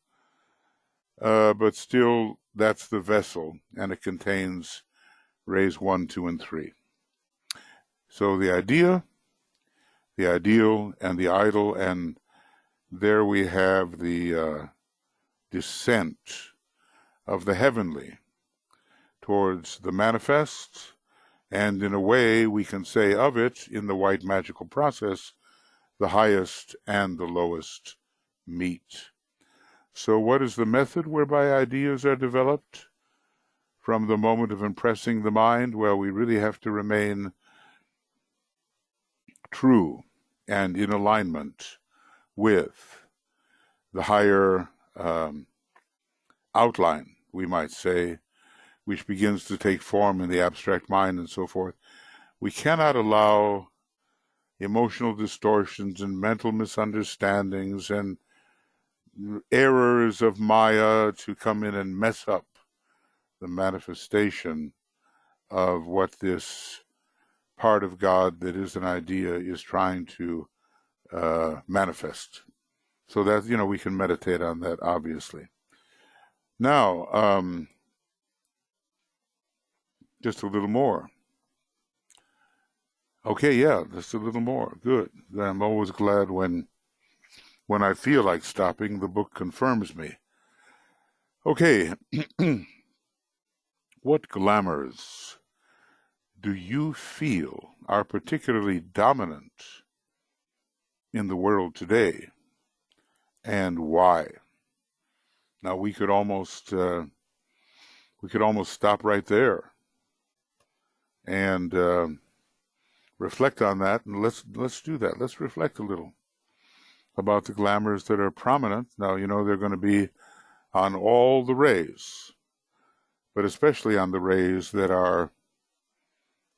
but still that's the vessel, and it contains rays 1, 2, and 3. So the idea, the ideal, and the idol, and there we have the descent of the heavenly towards the manifest, and in a way we can say of it, in the white magical process, the highest and the lowest meet. So what is the method whereby ideas are developed? From the moment of impressing the mind, well, we really have to remain true and in alignment with the higher outline, we might say, which begins to take form in the abstract mind and so forth. We cannot allow emotional distortions and mental misunderstandings and errors of Maya to come in and mess up the manifestation of what this part of God that is an idea is trying to manifest. So that, we can meditate on that, obviously. Now, just a little more. Okay, yeah, just a little more. Good. I'm always glad when I feel like stopping, the book confirms me. Okay. What glamours do you feel are particularly dominant in the world today, and why? Now we could almost stop right there and reflect on that. And let's do that. Let's reflect a little about the glamours that are prominent. Now, they're going to be on all the rays, but especially on the rays that are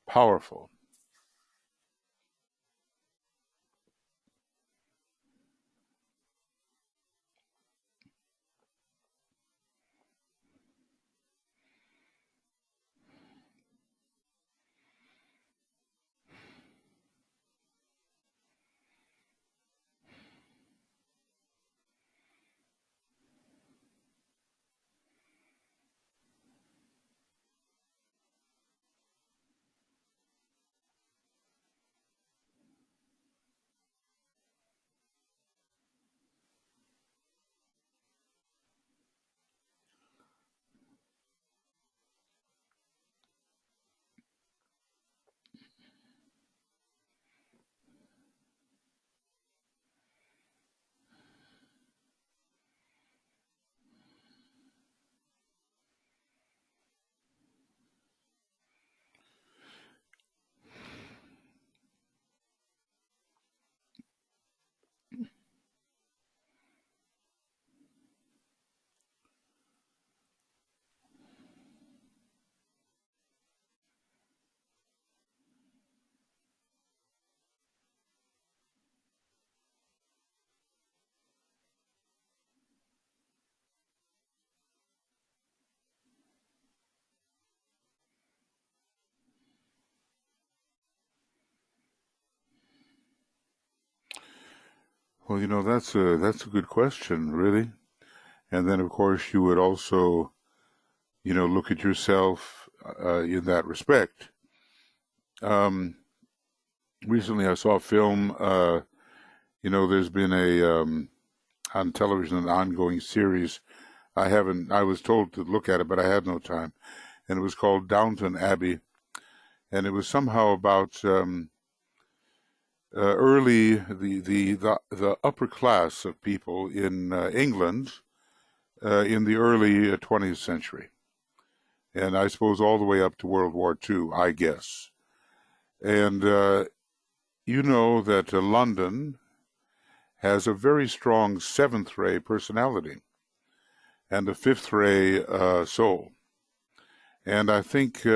powerful. Well, that's a good question, really. And then, of course, you would also, look at yourself in that respect. Recently, I saw a film. There's been on television an ongoing series. I was told to look at it, but I had no time. And it was called Downton Abbey, and it was somehow about early the upper class of people in England in the early 20th century, and I suppose all the way up to World War II, I guess. And you know that London has a very strong seventh ray personality and a fifth ray soul. And I think,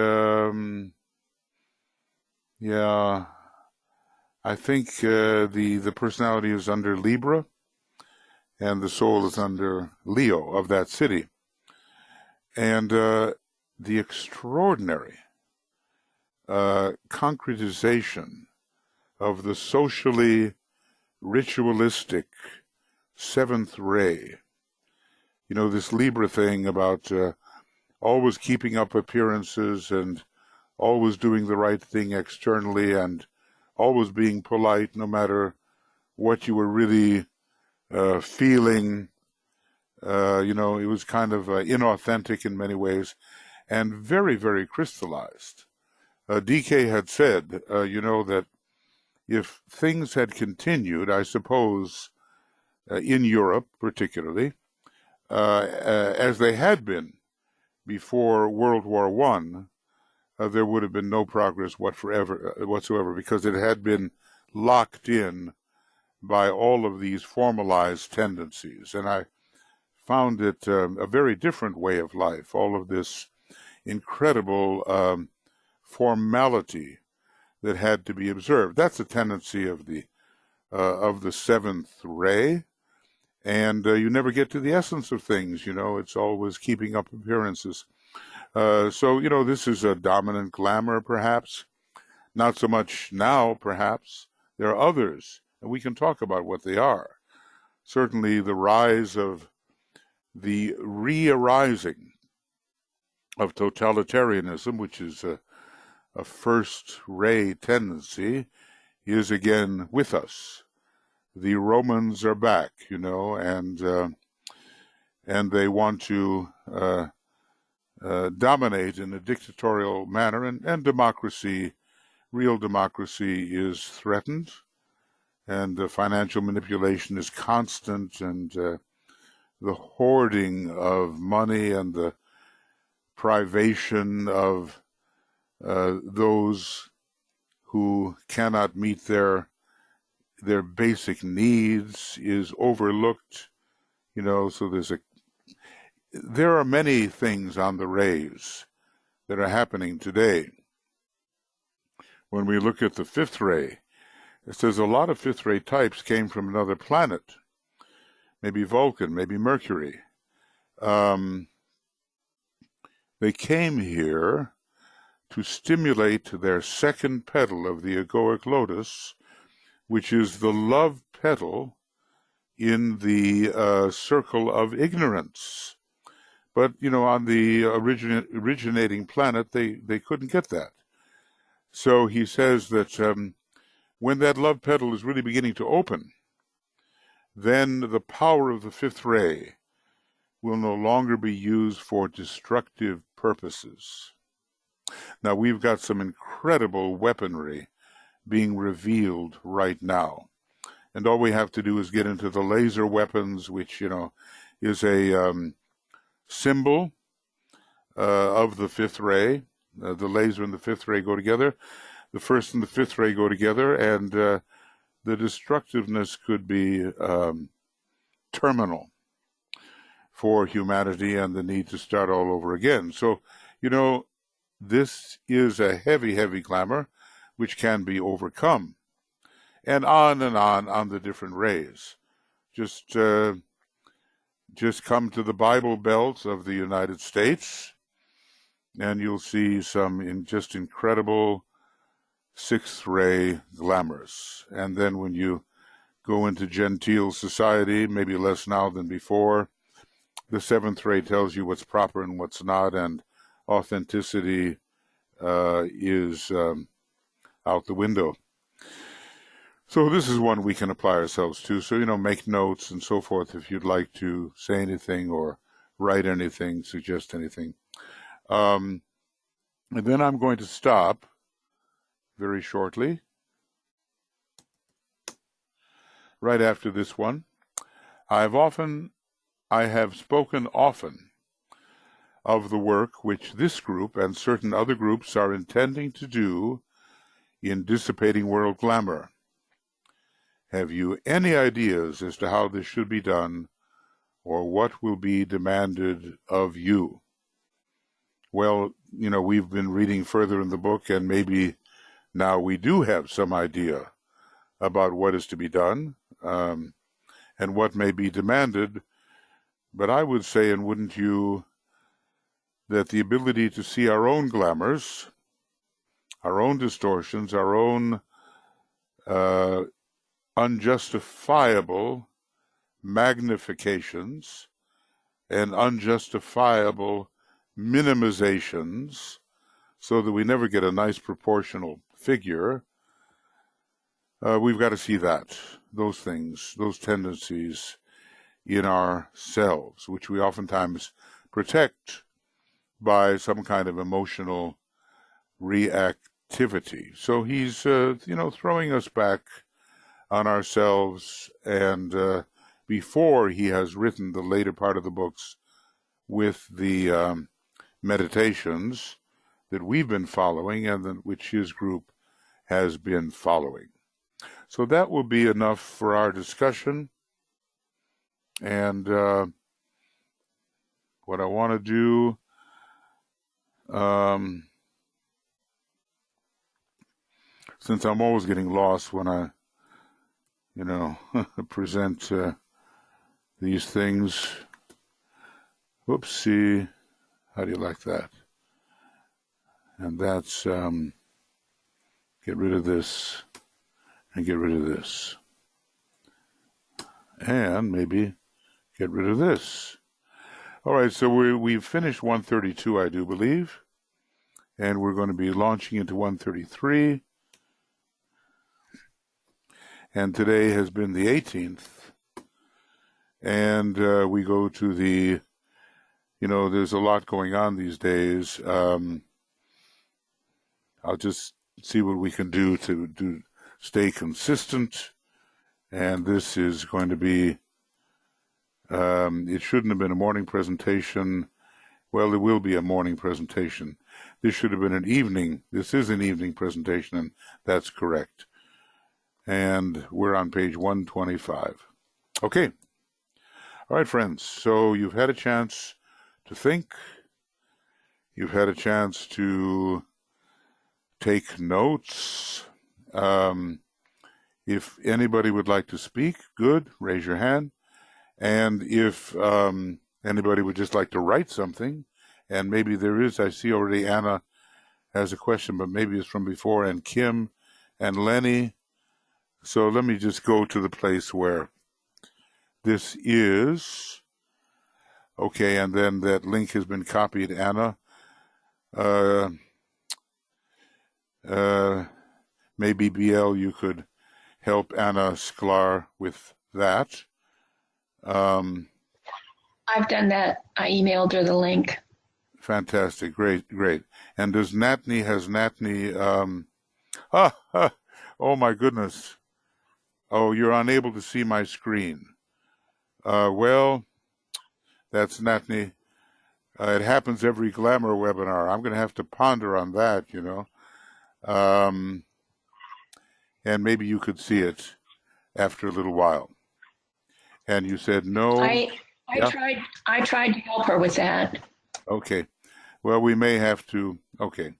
I think the personality is under Libra, and the soul is under Leo of that city. And the extraordinary concretization of the socially ritualistic seventh ray. This Libra thing about always keeping up appearances and always doing the right thing externally and always being polite no matter what you were really feeling. It was kind of inauthentic in many ways and very, very crystallized. DK had said, that if things had continued, I suppose, in Europe particularly, as they had been before World War I, there would have been no progress whatsoever, because it had been locked in by all of these formalized tendencies. And I found it a very different way of life, all of this incredible formality that had to be observed. That's a tendency of the seventh ray, and you never get to the essence of things. It's always keeping up appearances. So this is a dominant glamour, perhaps. Not so much now, perhaps. There are others, and we can talk about what they are. Certainly, the rise of the re-arising of totalitarianism, which is a first-ray tendency, is again with us. The Romans are back, and they want to dominate in a dictatorial manner, and democracy, real democracy, is threatened, and financial manipulation is constant, and the hoarding of money and the privation of those who cannot meet their basic needs is overlooked, so there are many things on the rays that are happening today. When we look at the fifth ray, it says a lot of fifth ray types came from another planet, maybe Vulcan, maybe Mercury. They came here to stimulate their second petal of the egoic lotus, which is the love petal in the circle of ignorance. But, on the originating planet, they couldn't get that. So he says that when that love petal is really beginning to open, then the power of the fifth ray will no longer be used for destructive purposes. Now, we've got some incredible weaponry being revealed right now. And all we have to do is get into the laser weapons, which, is a symbol of the fifth ray. The laser and the fifth ray go together. The first and the fifth ray go together, and the destructiveness could be terminal for humanity and the need to start all over again. So, this is a heavy, heavy glamour which can be overcome. And on the different rays. Just come to the Bible Belt of the United States, and you'll see some incredible sixth ray glamours. And then when you go into genteel society, maybe less now than before, the seventh ray tells you what's proper and what's not, and authenticity is out the window. So this is one we can apply ourselves to. So, make notes and so forth if you'd like to say anything or write anything, suggest anything. And then I'm going to stop very shortly, right after this one. I have spoken often of the work which this group and certain other groups are intending to do in dissipating world glamour. Have you any ideas as to how this should be done or what will be demanded of you? Well, we've been reading further in the book, and maybe now we do have some idea about what is to be done and what may be demanded. But I would say, and wouldn't you, that the ability to see our own glamours, our own distortions, our own unjustifiable magnifications and unjustifiable minimizations, so that we never get a nice proportional figure, we've got to see those things, those tendencies in ourselves, which we oftentimes protect by some kind of emotional reactivity. So he's, throwing us back on ourselves, and before he has written the later part of the books with the meditations that we've been following and which his group has been following. So that will be enough for our discussion. And what I want to do, since I'm always getting lost when I, present these things. Whoopsie. How do you like that? And that's, get rid of this and get rid of this. And maybe get rid of this. All right, so we've finished 132, I do believe. And we're going to be launching into 133. And today has been the 18th. And we go to the, there's a lot going on these days. I'll just see what we can do to stay consistent. And this is going to be, it shouldn't have been a morning presentation. Well, there will be a morning presentation. This should have been an evening. This is an evening presentation, and that's correct. And we're on page 125. Okay. All right, friends. So you've had a chance to think. You've had a chance to take notes. If anybody would like to speak, good, raise your hand. And if anybody would just like to write something, and maybe there is, I see already Anna has a question, but maybe it's from before, and Kim and Lenny. So let me just go to the place where this is. Okay, and then that link has been copied, Anna. Maybe BL, you could help Anna Sklar with that. I've done that. I emailed her the link. Fantastic. Great. And has Natney, oh my goodness. Oh, you're unable to see my screen. Well, that's Natney. It happens every Glamour webinar. I'm going to have to ponder on that, you know. And maybe you could see it after a little while. And you said no. I tried to help her with that. Okay. Well, we may have to. Okay.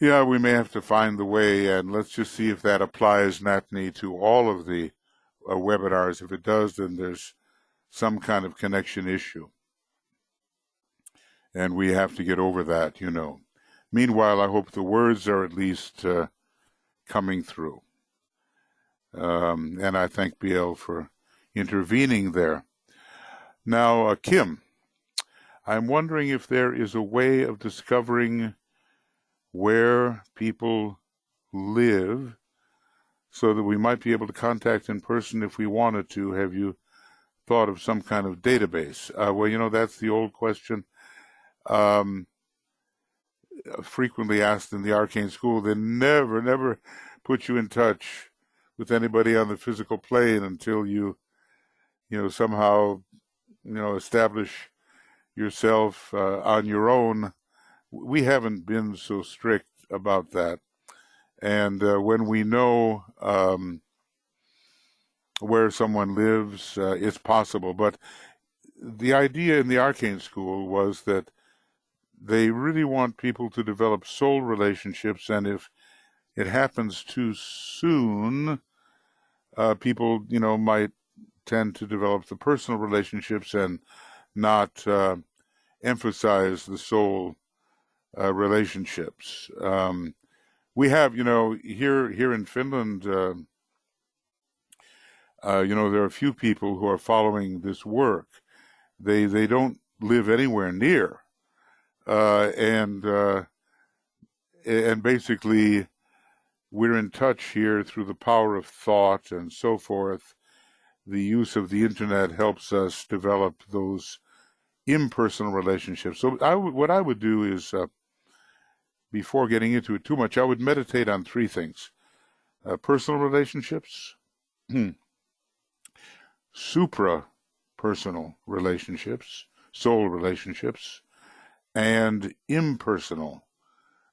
Yeah, we may have to find the way, and let's just see if that applies, Natney, to all of the webinars. If it does, then there's some kind of connection issue. And we have to get over that, you know. Meanwhile, I hope the words are at least coming through. And I thank BL for intervening there. Now, Kim, I'm wondering if there is a way of discovering where people live so that we might be able to contact in person if we wanted to. Have you thought of some kind of database? Well, you know, that's the old question. Frequently asked in the arcane school. They never put you in touch with anybody on the physical plane until you somehow, establish yourself on your own. We haven't been so strict about that. And when we know where someone lives, it's possible. But the idea in the arcane school was that they really want people to develop soul relationships, and if it happens too soon, people, might tend to develop the personal relationships and not emphasize the soul relationships. We have, here in Finland, there are a few people who are following this work. They don't live anywhere near. And basically, we're in touch here through the power of thought and so forth. The use of the internet helps us develop those impersonal relationships. So what I would do is, before getting into it too much, I would meditate on three things: personal relationships, supra-personal relationships, soul relationships, and impersonal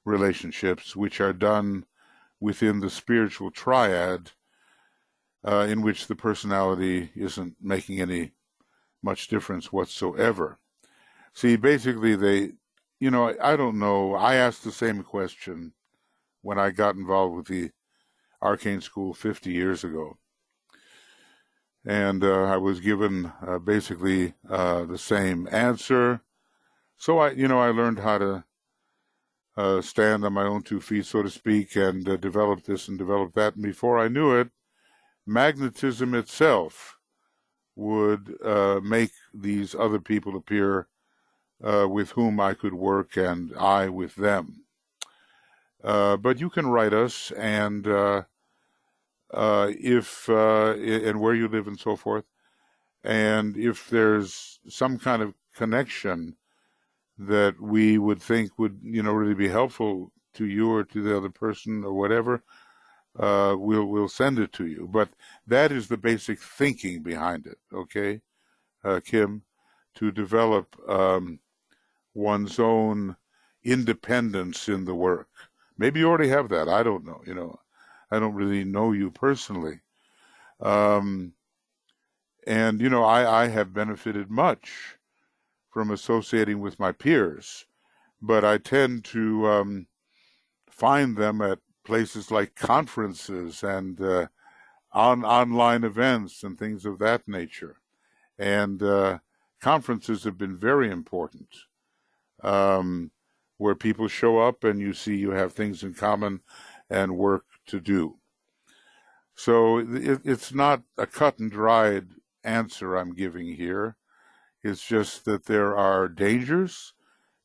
relationships, which are done within the spiritual triad, in which the personality isn't making any much difference whatsoever. See, basically I don't know. I asked the same question when I got involved with the arcane school 50 years ago. And I was given basically the same answer. So I learned how to stand on my own 2 feet, so to speak, and develop this and develop that. And before I knew it, magnetism itself would make these other people appear with whom I could work, and I with them. But you can write us, and if and where you live and so forth, and if there's some kind of connection that we would think would really be helpful to you or to the other person or whatever, we'll send it to you. But that is the basic thinking behind it. Okay, Kim, to develop one's own independence in the work. Maybe you already have that. I don't know. I don't really know you personally. And, I have benefited much from associating with my peers, but I tend to find them at places like conferences and online events and things of that nature. And conferences have been very important, where people show up and you see you have things in common and work to do. So it's not a cut and dried answer I'm giving here. It's just that there are dangers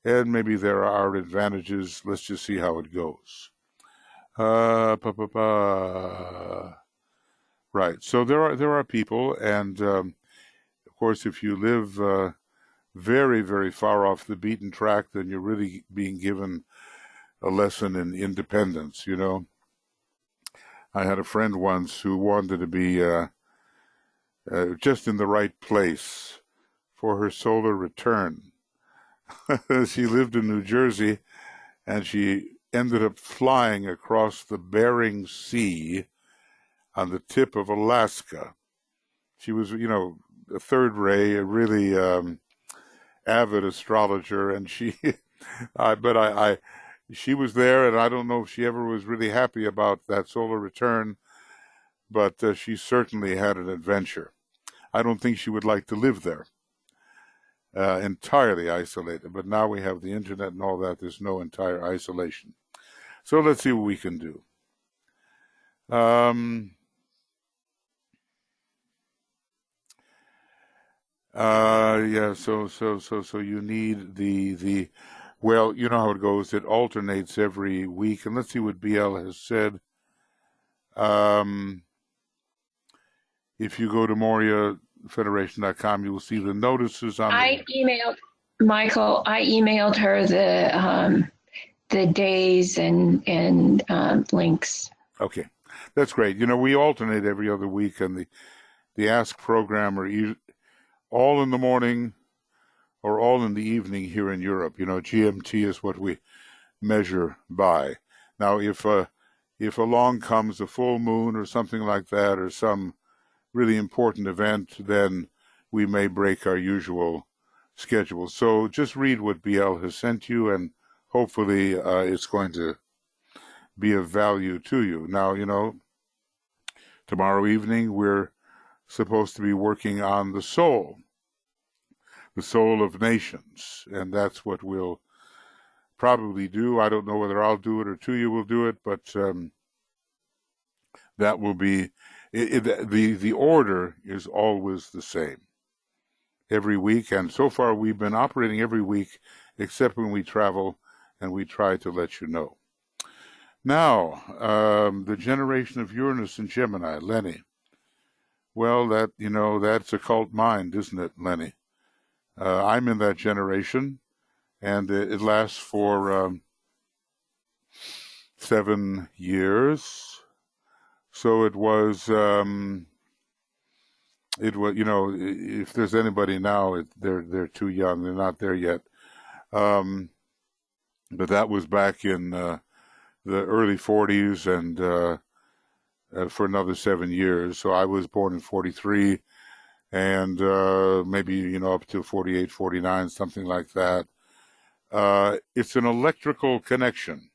and maybe there are advantages. Let's just see how it goes. Right. So there are people, and of course, if you live very, very far off the beaten track, then you're really being given a lesson in independence. I had a friend once who wanted to be just in the right place for her solar return. She lived in New Jersey, and she ended up flying across the Bering Sea on the tip of Alaska. She was, a third ray, a really avid astrologer, and she was there, and I don't know if she ever was really happy about that solar return, but she certainly had an adventure. I don't think she would like to live there, entirely isolated, but now we have the internet and all that. There's no entire isolation. So let's see what we can do. Yeah, so you need the well, you know how it goes. It alternates every week. And let's see what BL has said. If you go to MoriaFederation.com, you will see the notices on I emailed her the days and links. Okay, that's great. We alternate every other week, and the Ask program are all in the morning or all in the evening here in Europe. GMT is what we measure by. Now, if along comes a full moon or something like that, or some really important event, then we may break our usual schedule. So just read what BL has sent you, and hopefully it's going to be of value to you. Now, tomorrow evening we're supposed to be working on the soul of nations, and that's what we'll probably do. I don't know whether I'll do it or Tuya will do it, but that will be the order is always the same every week, and so far we've been operating every week except when we travel, and we try to let you know. Now, the generation of Uranus and Gemini, Lenny. Well, that's occult mind, isn't it, Lenny? I'm in that generation, and it lasts for 7 years. So it was, if there's anybody now, they're too young. They're not there yet. But that was back in the early 40s, and for another 7 years. So I was born in 43, and maybe, up to 48, 49, something like that. It's an electrical connection,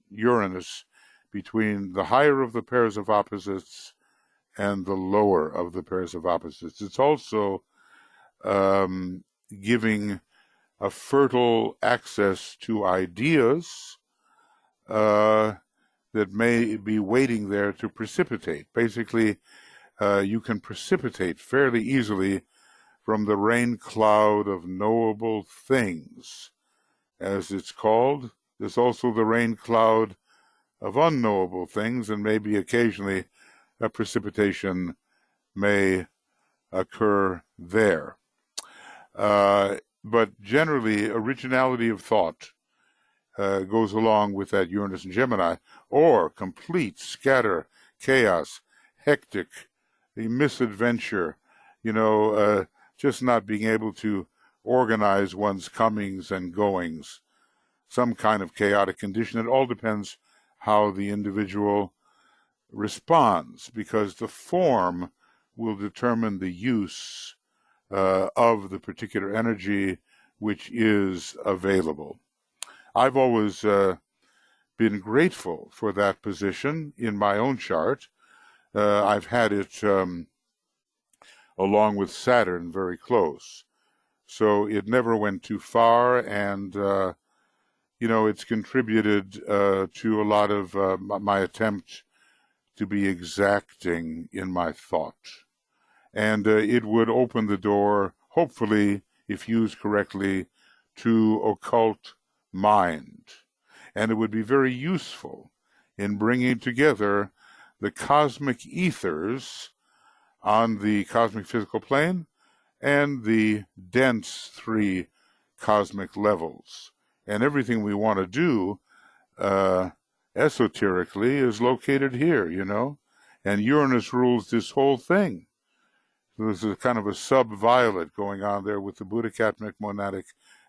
Uranus, between the higher of the pairs of opposites and the lower of the pairs of opposites. It's also giving a fertile access to ideas that may be waiting there to precipitate. Basically, you can precipitate fairly easily from the rain cloud of knowable things, as it's called. There's also the rain cloud of unknowable things, and maybe occasionally a precipitation may occur there. But generally, originality of thought goes along with that Uranus and Gemini, or complete scatter, chaos, hectic, the misadventure, just not being able to organize one's comings and goings, some kind of chaotic condition. It all depends how the individual responds, because the form will determine the use of the particular energy which is available. I've always been grateful for that position in my own chart. I've had it along with Saturn very close. So it never went too far, and, it's contributed to a lot of my attempt to be exacting in my thought. And it would open the door, hopefully, if used correctly, to occult mind. And it would be very useful in bringing together the cosmic ethers on the cosmic physical plane and the dense 3 cosmic levels. And everything we want to do esoterically is located here, and Uranus rules this whole thing. So there's a kind of a sub-violet going on there with the Buddhacatmic, monadic,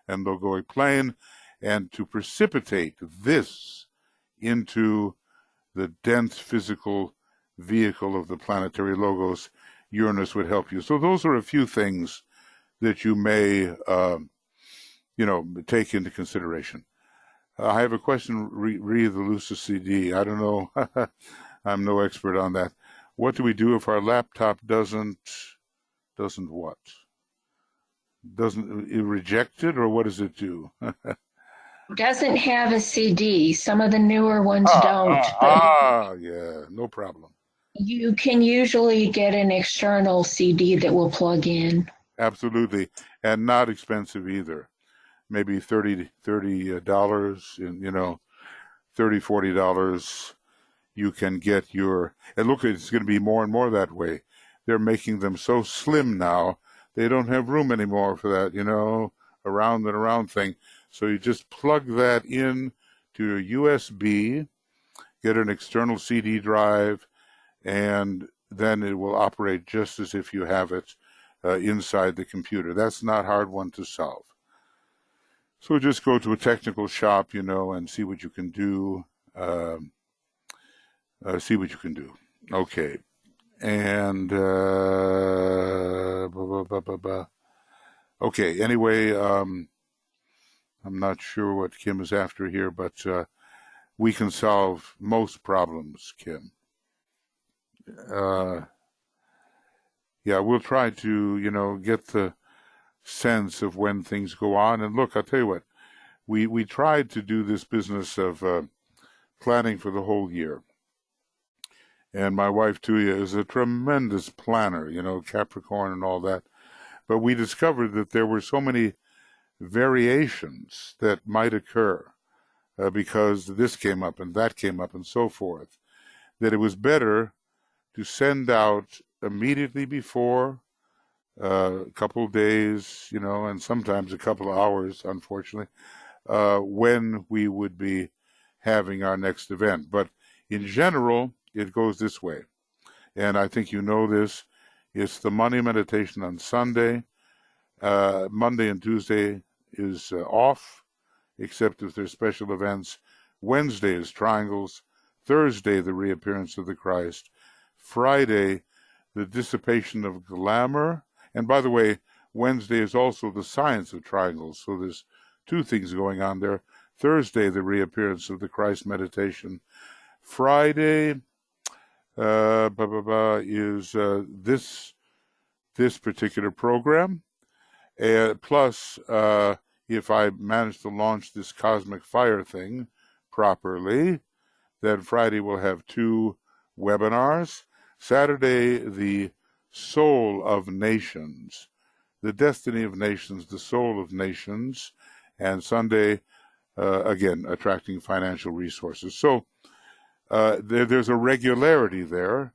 and logoic plane, and to precipitate this into the dense physical vehicle of the planetary logos, Uranus would help you. So those are a few things that you may, take into consideration. I have a question, re the Lucis CD. I don't know. I'm no expert on that. What do we do if our laptop doesn't what? Doesn't it reject it, or what does it do? Doesn't have a CD. Some of the newer ones don't. Yeah, no problem. You can usually get an external CD that will plug in. Absolutely, and not expensive either. Maybe $30, $40, $40. You can get and look, it's going to be more and more that way. They're making them so slim now, they don't have room anymore for that, around and around thing. So you just plug that in to your USB, get an external CD drive, and then it will operate just as if you have it inside the computer. That's not a hard one to solve. So just go to a technical shop, and see what you can do. Okay. And, okay, anyway, I'm not sure what Kim is after here, but we can solve most problems, Kim. Yeah, we'll try to, get the sense of when things go on. And look, I'll tell you what, we tried to do this business of planning for the whole year. And my wife, Tuya, is a tremendous planner, Capricorn and all that. But we discovered that there were so many variations that might occur because this came up and that came up and so forth, that it was better to send out immediately before, a couple of days, and sometimes a couple of hours, unfortunately, when we would be having our next event. But in general, it goes this way. And I think you know this. It's the money meditation on Sunday. Monday and Tuesday is off, except if there's special events. Wednesday is triangles. Thursday, the reappearance of the Christ. Friday, the dissipation of glamour. And by the way, Wednesday is also the science of triangles. So there's 2 things going on there. Thursday, the reappearance of the Christ meditation. Friday is this particular program. Plus, if I manage to launch this cosmic fire thing properly, then Friday we'll have 2 webinars. Saturday, the soul of nations, the destiny of nations, the soul of nations. And Sunday, again, attracting financial resources. So there's a regularity there,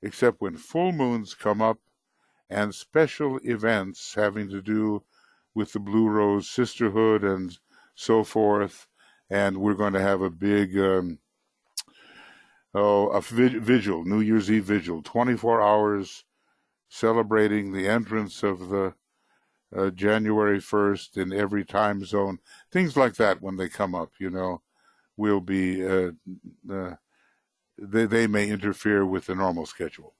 except when full moons come up and special events having to do with the Blue Rose Sisterhood and so forth. And we're going to have a big vigil, New Year's Eve vigil, 24 hours celebrating the entrance of the January 1st in every time zone. Things like that, when they come up, will be, they may interfere with the normal schedule.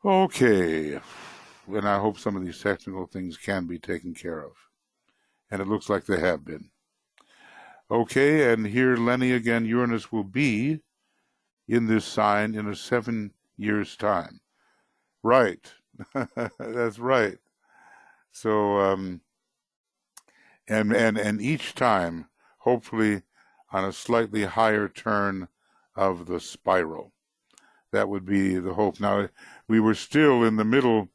Okay. And I hope some of these technical things can be taken care of. And it looks like they have been. Okay, and here, Lenny, again, Uranus will be in this sign in a 7 years' time. Right. That's right. So, and each time, hopefully, on a slightly higher turn of the spiral. That would be the hope. Now, we were still in the middle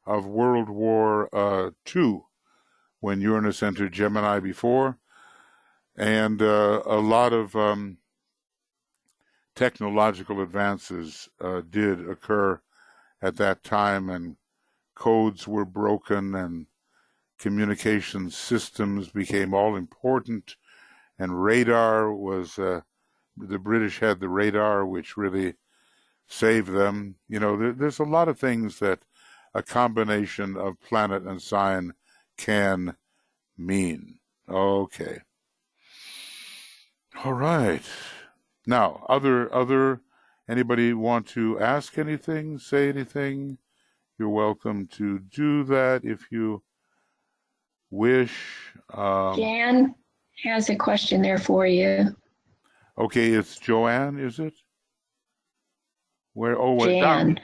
of World War II when Uranus entered Gemini before, and a lot of technological advances did occur at that time, and codes were broken, and communication systems became all important, and radar was, the British had the radar, which really saved them. There's a lot of things that a combination of planet and sign can mean. Okay. All right. Now, anybody want to ask anything, say anything? You're welcome to do that if you wish. Jan has a question there for you. Okay, it's Joanne, is it? Where? Oh, Jan.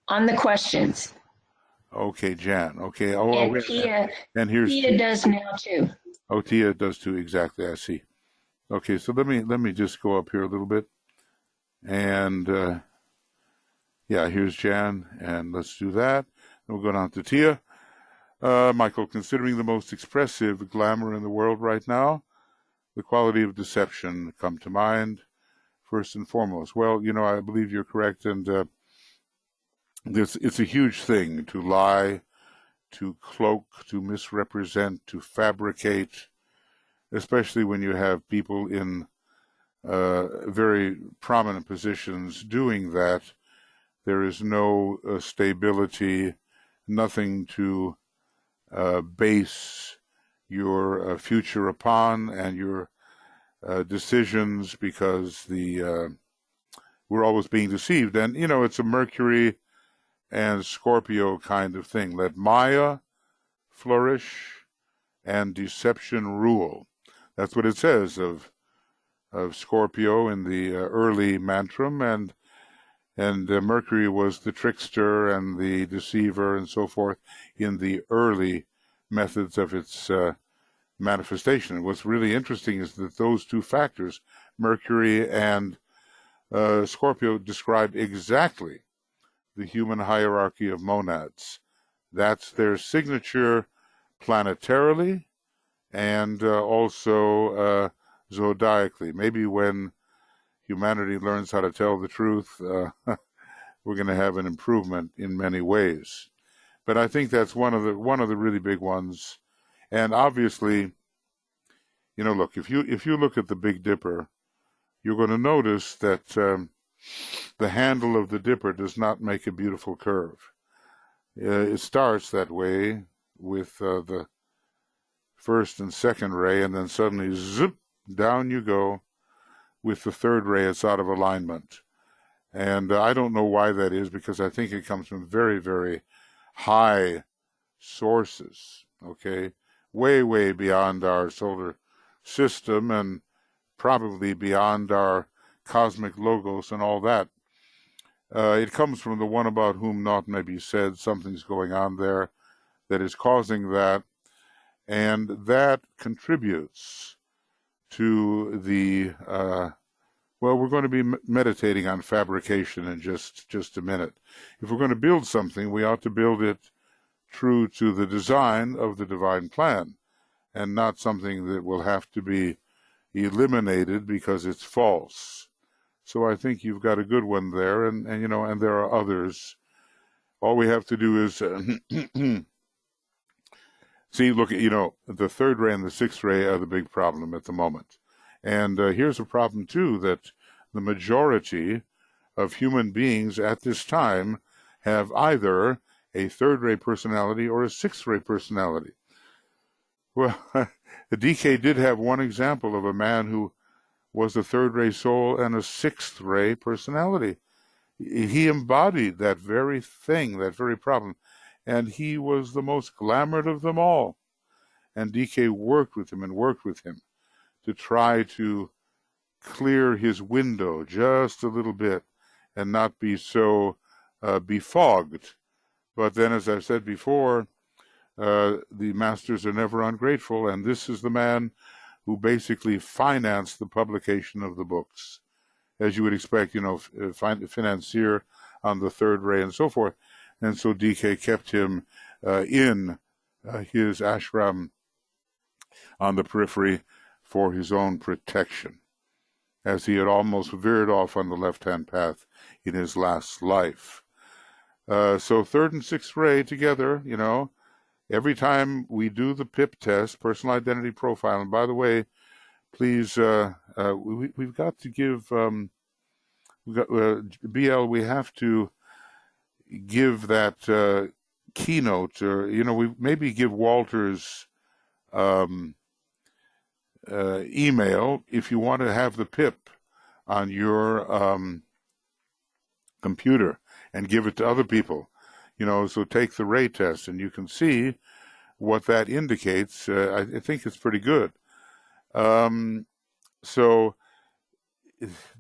On the questions. Okay, Jan. Okay. And Tia, and here's Tia does now too. Oh, Tia does too. Exactly. I see. Okay, so let me just go up here a little bit, and yeah, here's Jan, and let's do that. We'll go down to Tia. Michael, considering the most expressive glamour in the world right now, the quality of deception come to mind first and foremost. Well, I believe you're correct, and it's a huge thing to lie, to cloak, to misrepresent, to fabricate, especially when you have people in very prominent positions doing that. There is no stability, nothing to base your future upon and your decisions, because we're always being deceived. And, it's a Mercury and Scorpio kind of thing. Let Maya flourish and deception rule. That's what it says of Scorpio in the early mantram, and Mercury was the trickster and the deceiver and so forth in the early methods of its manifestation. And what's really interesting is that those two factors, Mercury and Scorpio, describe exactly the human hierarchy of monads. That's their signature planetarily and also zodiacally. Maybe when humanity learns how to tell the truth, we're going to have an improvement in many ways. But I think that's one of the really big ones. And obviously, look, if you look at the Big Dipper, you're going to notice that the handle of the dipper does not make a beautiful curve. It starts that way with the first and second ray, and then suddenly, zip, down you go. With the third ray, it's out of alignment. And I don't know why that is, because I think it comes from very, very high sources, okay? Way, way beyond our solar system, and probably beyond our cosmic logos and all that. It comes from the one about whom naught may be said. Something's going on there that is causing that, and that contributes to the well, we're going to be meditating on fabrication in just a minute. If we're going to build something, we ought to build it true to the design of the divine plan, and not something that will have to be eliminated because it's false. So I think you've got a good one there, and there are others. All we have to do is see, look, the third ray and the sixth ray are the big problem at the moment. And here's a problem, too, that the majority of human beings at this time have either a third-ray personality or a sixth-ray personality. Well, the DK did have one example of a man who was a third-ray soul and a sixth-ray personality. He embodied that very thing, that very problem, and he was the most glamored of them all. And DK worked with him to try to clear his window just a little bit and not be so befogged. But then, as I've said before, the masters are never ungrateful, and this is the man who basically financed the publication of the books, as you would expect, financier on the third ray and so forth. And so DK kept him in his ashram on the periphery for his own protection, as he had almost veered off on the left-hand path in his last life. So third and sixth ray together, every time we do the PIP test, personal identity profile, and by the way, please, we've got to give, BL, we have to give that keynote, or, we maybe give Walter's email if you want to have the PIP on your computer and give it to other people. So take the ray test and you can see what that indicates. I think it's pretty good. So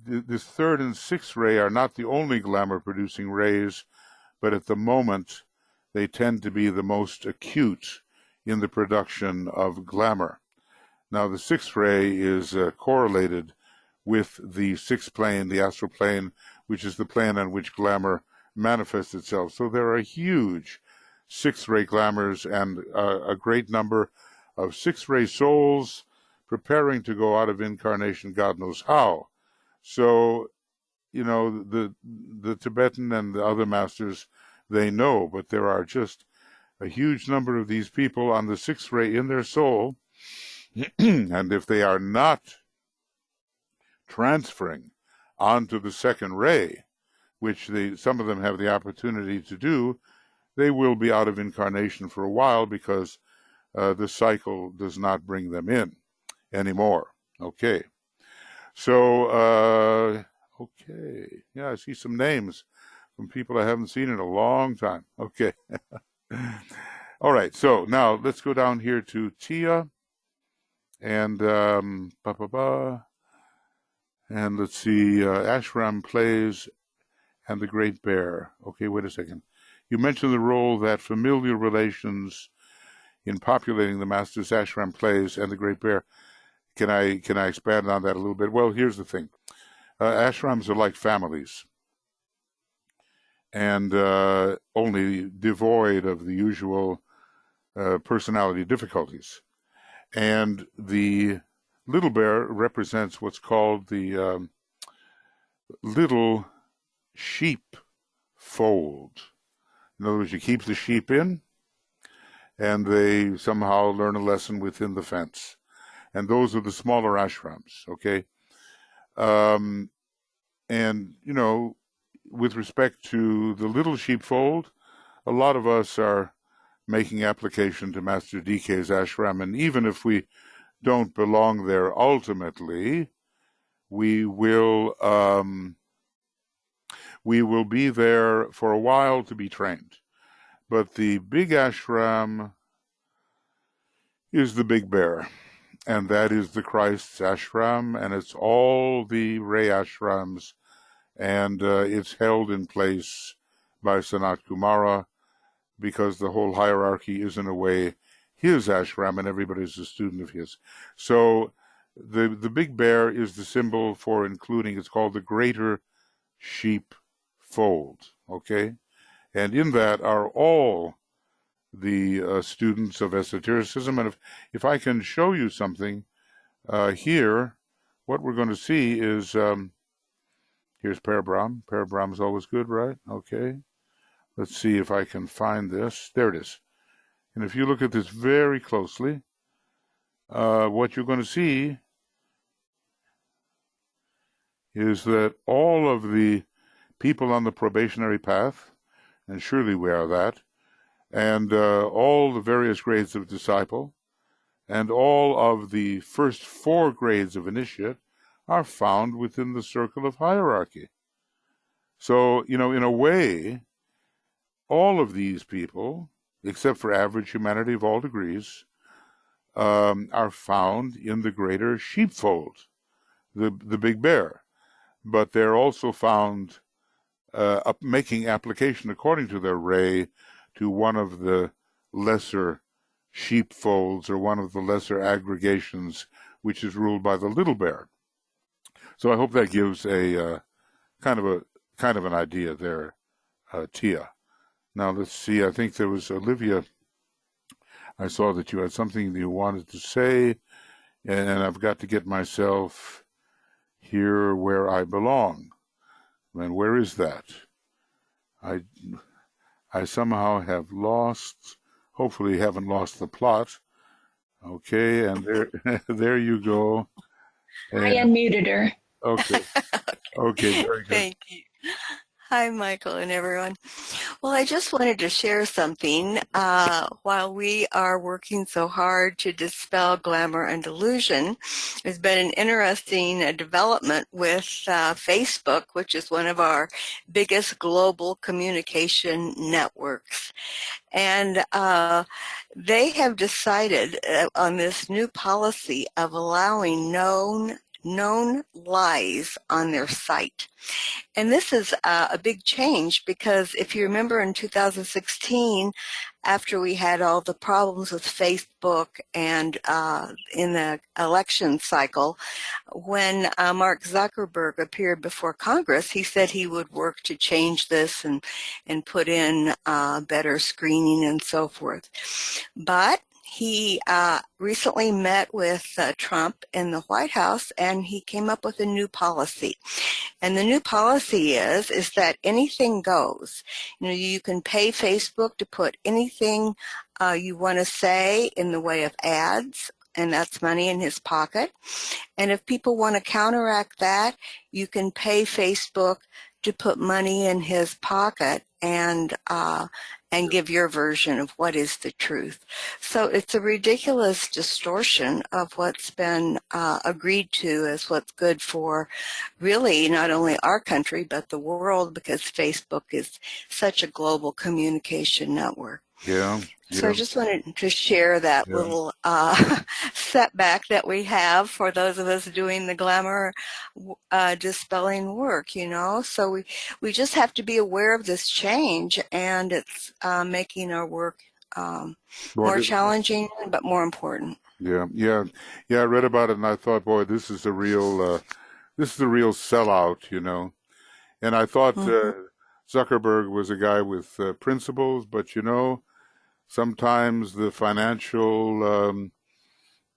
this third and sixth ray are not the only glamour producing rays, but at the moment they tend to be the most acute in the production of glamour. Now the sixth ray is correlated with the sixth plane, the astral plane, which is the plane on which glamour manifests itself. So there are huge sixth-ray glamours and a great number of sixth-ray souls preparing to go out of incarnation, God knows how. So, the Tibetan and the other masters, they know, but there are just a huge number of these people on the sixth ray in their soul, and if they are not transferring onto the second ray, which some of them have the opportunity to do, they will be out of incarnation for a while because the cycle does not bring them in anymore. Okay. So, okay. Yeah, I see some names from people I haven't seen in a long time. Okay. All right. So now let's go down here to Tia and and let's see, Ashram plays and the Great Bear. Okay, wait a second. You mentioned the role that familial relations in populating the Master's ashram plays and the Great Bear. Can I expand on that a little bit? Well, here's the thing. Ashrams are like families, and only devoid of the usual personality difficulties. And the little bear represents what's called the little sheep fold. In other words, you keep the sheep in, and they somehow learn a lesson within the fence. And those are the smaller ashrams, okay? And, with respect to the little sheepfold, a lot of us are making application to Master DK's ashram, and even if we don't belong there ultimately, we will be there for a while to be trained. But the big ashram is the Big Bear, and that is the Christ's ashram, and it's all the Ray ashrams, and it's held in place by Sanat Kumara because the whole hierarchy is in a way his ashram, and everybody's a student of his. So the Big Bear is the symbol for including, it's called the Greater Sheep Fold, okay? And in that are all the students of esotericism. And if I can show you something here, what we're going to see is, here's Parabrahm. Parabrahm is always good, right? Okay. Let's see if I can find this. There it is. And if you look at this very closely, what you're going to see is that all of the people on the probationary path, and surely we are that, and all the various grades of disciple, and all of the first 4 grades of initiate are found within the circle of hierarchy. So, in a way, all of these people, except for average humanity of all degrees, are found in the greater sheepfold, the big bear. But they're also found making application according to their ray to one of the lesser sheepfolds or one of the lesser aggregations, which is ruled by the little bear. So I hope that gives a kind of an idea there, Tia. Now let's see. I think there was Olivia. I saw that you had something that you wanted to say, and I've got to get myself here where I belong. And where is that? I somehow have lost. Hopefully, haven't lost the plot. Okay, and there you go. I And, unmuted her. okay. Okay, very good. Thank you. Hi, Michael and everyone. Well, I just wanted to share something. While we are working so hard to dispel glamour and delusion, there's been an interesting development with Facebook, which is one of our biggest global communication networks. And they have decided on this new policy of allowing known lies on their site. And this is a big change because if you remember in 2016, after we had all the problems with Facebook and in the election cycle, when Mark Zuckerberg appeared before Congress, he said he would work to change this and put in better screening and so forth. But he recently met with Trump in the White House, and he came up with a new policy. And the new policy is that anything goes. You can pay Facebook to put anything you want to say in the way of ads, and that's money in his pocket. And if people want to counteract that, you can pay Facebook to put money in his pocket and give your version of what is the truth. So it's a ridiculous distortion of what's been agreed to as what's good for really not only our country but the world, because Facebook is such a global communication network. Yeah. So I just wanted to share that little setback that we have for those of us doing the glamour dispelling work, So we just have to be aware of this change, and it's making our work more challenging, but more important. Yeah. I read about it, and I thought, boy, this is a real sellout, And I thought Zuckerberg was a guy with principles, but sometimes the financial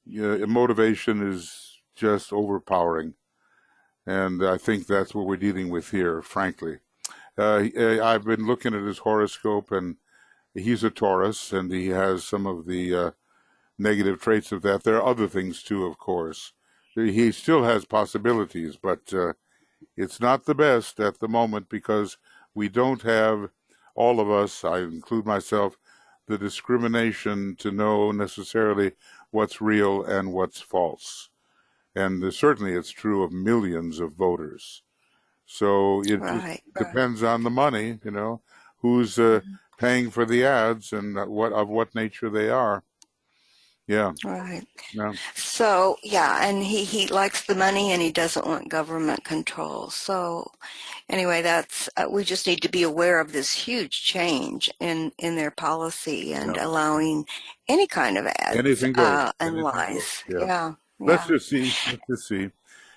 motivation is just overpowering. And I think that's what we're dealing with here, frankly. I've been looking at his horoscope, and he's a Taurus, and he has some of the negative traits of that. There are other things, too, of course. He still has possibilities, but it's not the best at the moment because we don't have, all of us, I include myself, the discrimination to know necessarily what's real and what's false. And certainly it's true of millions of voters. So it depends on the money, who's paying for the ads and what nature they are. Yeah. Right. Yeah. So, and he likes the money and he doesn't want government control. So anyway, that's we just need to be aware of this huge change in their policy and allowing any kind of ads and lies. Yeah. Let's just see.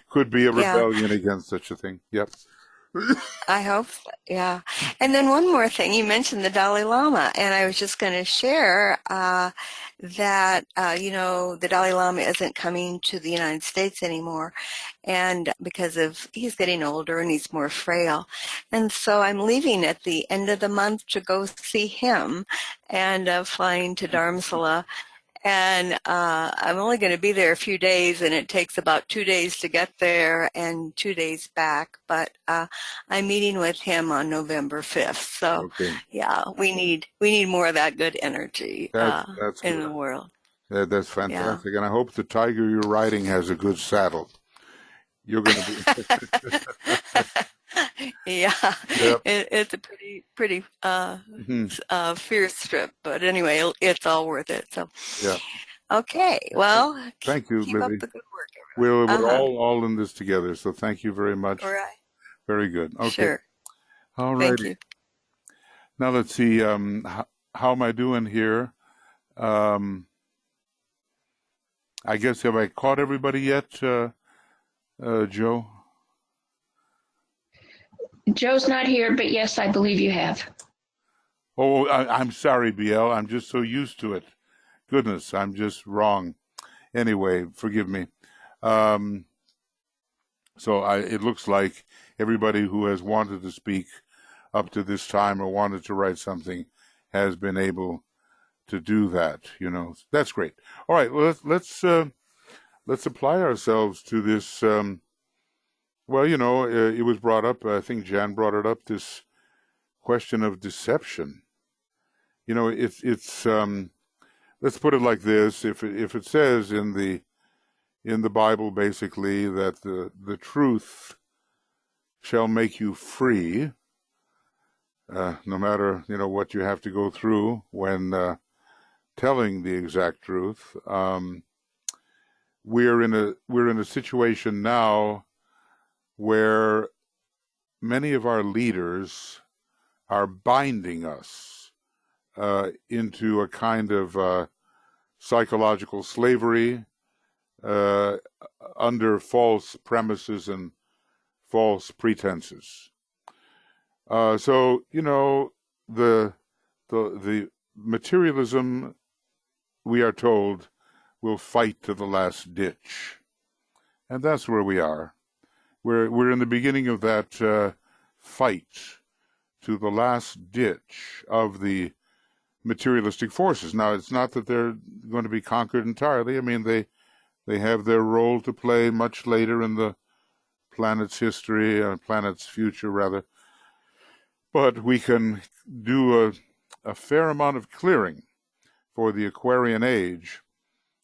Could be a rebellion against such a thing. Yep. I hope so, yeah. And then one more thing, you mentioned the Dalai Lama, and I was just going to share that, the Dalai Lama isn't coming to the United States anymore, and because he's getting older and he's more frail. And so I'm leaving at the end of the month to go see him and flying to Dharamsala. And I'm only going to be there a few days, and it takes about 2 days to get there and 2 days back. But I'm meeting with him on November 5th. So, Okay. yeah, we need more of that good energy That's in good. the world. That's Yeah. fantastic. And I hope the tiger you're riding has a good saddle. You're going to be. Yeah, Yep. it's a pretty Hmm. fierce trip, but anyway, it's all worth it. So, Yeah. okay, Well, well, thank you, keep up Libby. the good work, We're everyone. all in this together. So thank you very All much. right, Very good. Okay. sure. All Thank righty. you. Now let's see. How am I doing here? Um, I guess, have I caught everybody yet, Joe? Joe's not here, but yes, I believe you have. Oh, I'm sorry, BL. I'm just so used to it. Goodness, I'm just wrong. Anyway, forgive me. Um, so it looks like everybody who has wanted to speak up to this time or wanted to write something has been able to do that. That's great. All right, well, let's apply ourselves to this. Well, it was brought up. I think Jan brought it up. This question of deception. It's let's put it like this: if it says in the Bible basically that the truth shall make you free, no matter what you have to go through when telling the exact truth. We're in a situation now where many of our leaders are binding us into a kind of psychological slavery under false premises and false pretenses. So the materialism, we are told, will fight to the last ditch, and that's where we are. We're in the beginning of that fight to the last ditch of the materialistic forces. Now, it's not that they're going to be conquered entirely. I mean, they have their role to play much later in the planet's history, planet's future, rather. But we can do a fair amount of clearing for the Aquarian age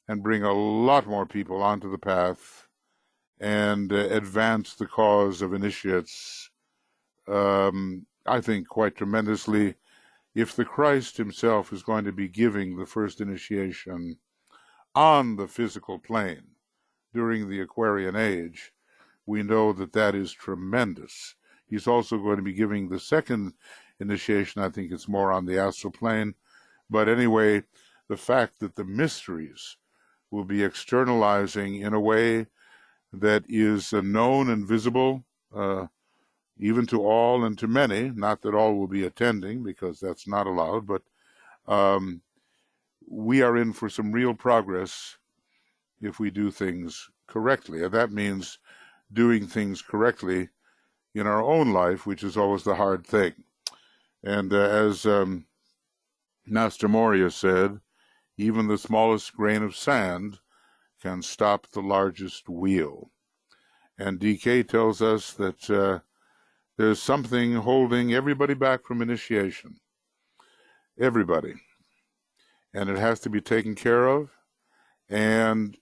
and bring a lot more people onto the path and advance the cause of initiates, I think, quite tremendously. If the Christ himself is going to be giving the first initiation on the physical plane during the Aquarian age, we know that that is tremendous. He's also going to be giving the second initiation. I think it's more on the astral plane. But anyway, the fact that the mysteries will be externalizing in a way that is known and visible, even to all and to many, not that all will be attending because that's not allowed, but we are in for some real progress if we do things correctly. And that means doing things correctly in our own life, which is always the hard thing. And as Master Moria said, even the smallest grain of sand can stop the largest wheel. And DK tells us that there's something holding everybody back from initiation. Everybody. And it has to be taken care of. And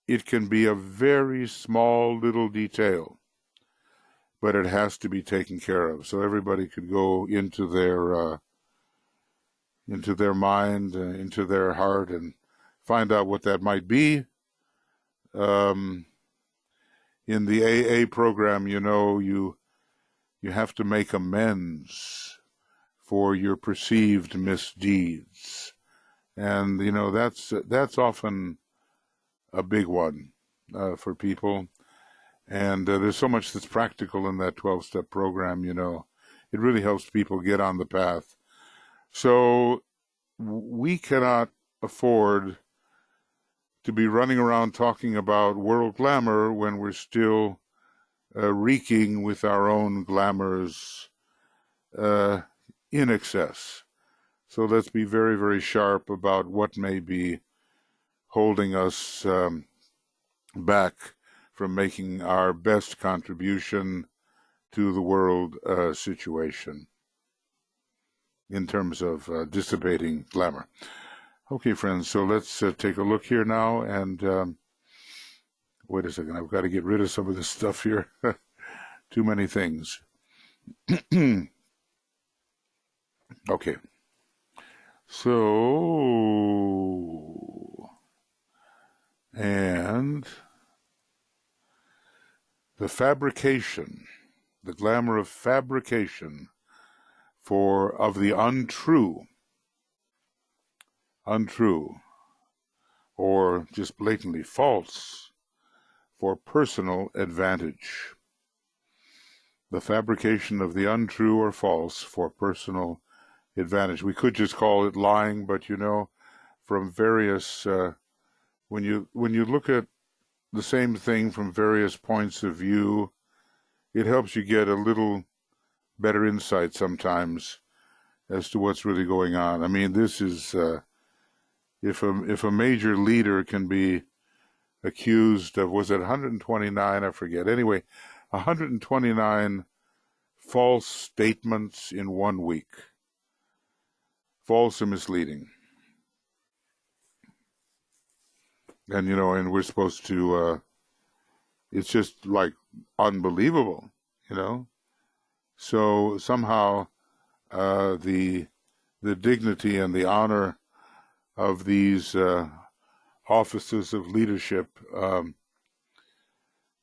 it can be a very small little detail, but it has to be taken care of. So everybody could go into their mind, into their heart, and find out what that might be. In the AA program, you have to make amends for your perceived misdeeds, and that's often a big one for people. And there's so much that's practical in that 12-step program. It really helps people get on the path. So we cannot afford to be running around talking about world glamour when we're still reeking with our own glamours in excess. So let's be very, very sharp about what may be holding us back from making our best contribution to the world situation in terms of dissipating glamour. Okay, friends, so let's take a look here now, and wait a second, I've got to get rid of some of this stuff here. Too many things. Okay. So, and the fabrication, the glamour of fabrication of the untrue, or just blatantly false, for personal advantage. The fabrication of the untrue or false for personal advantage. We could just call it lying, but from various when you look at the same thing from various points of view, it helps you get a little better insight sometimes as to what's really going on. I mean, this is if a major leader can be accused of, was it 129? I forget. Anyway, 129 false statements in 1 week. False and misleading. And, and we're supposed to, it's just like unbelievable, So somehow the dignity and the honor of these offices of leadership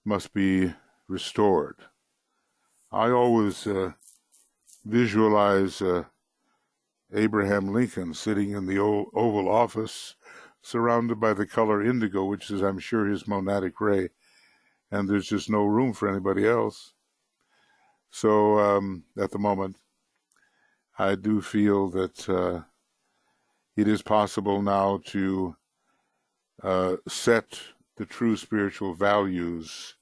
must be restored. I always visualize Abraham Lincoln sitting in the Oval Office, surrounded by the color indigo, which is, I'm sure, his monadic ray, and there's just no room for anybody else. So at the moment, I do feel that it is possible now to set the true spiritual values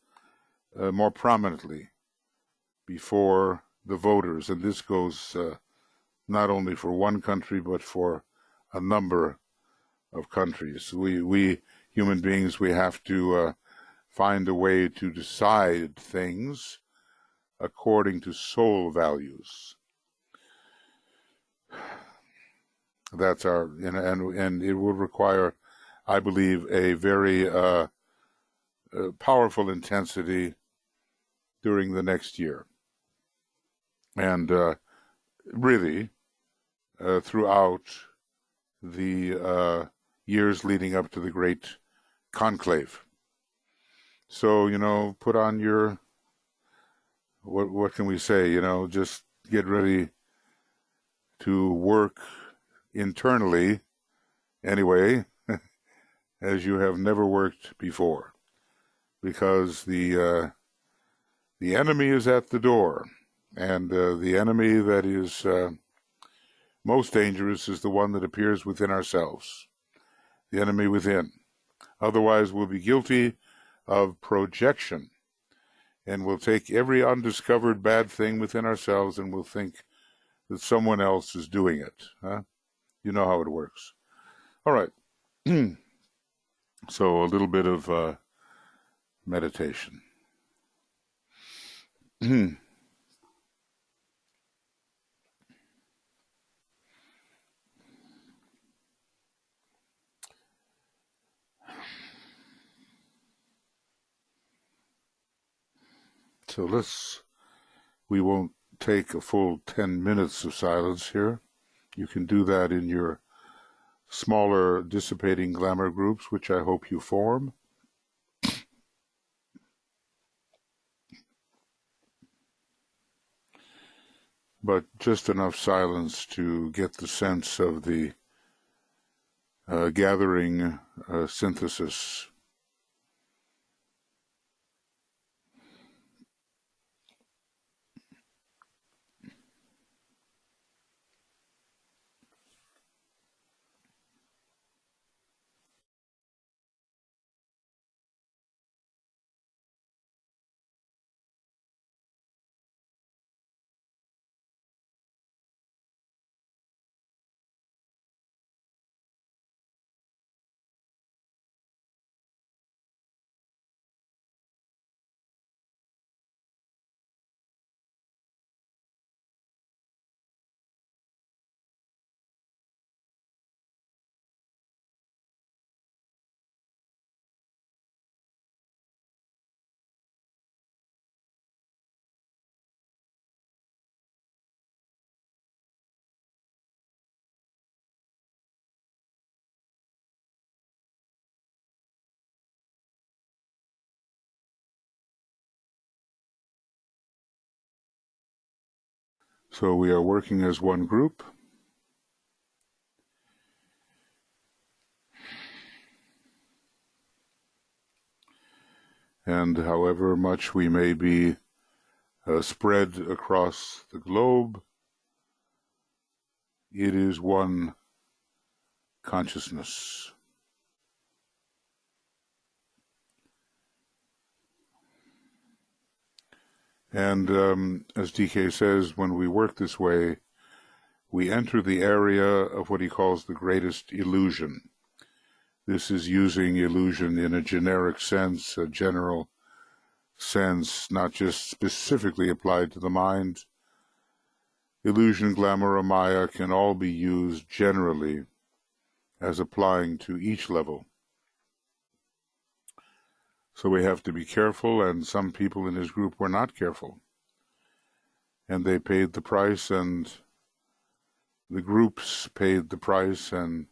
more prominently before the voters, and this goes not only for one country but for a number of countries. We human beings, we have to find a way to decide things according to soul values. That's our, and it will require, I believe, a very powerful intensity during the next year. And really, throughout the years leading up to the great conclave. So, put on your, what can we say, just get ready to work internally, anyway, as you have never worked before, because the enemy is at the door, and the enemy that is most dangerous is the one that appears within ourselves, the enemy within. Otherwise, we'll be guilty of projection, and we'll take every undiscovered bad thing within ourselves and we'll think that someone else is doing it. Huh? You know how it works. All right. So a little bit of meditation. So we won't take a full 10 minutes of silence here. You can do that in your smaller dissipating glamour groups, which I hope you form. But just enough silence to get the sense of the gathering synthesis. So we are working as one group. And however much we may be spread across the globe, it is one consciousness. And as DK says, when we work this way, we enter the area of what he calls the greatest illusion. This is using illusion in a generic sense, a general sense, not just specifically applied to the mind. Illusion, glamour, or maya can all be used generally as applying to each level. So we have to be careful, and some people in his group were not careful. And they paid the price, and the groups paid the price, and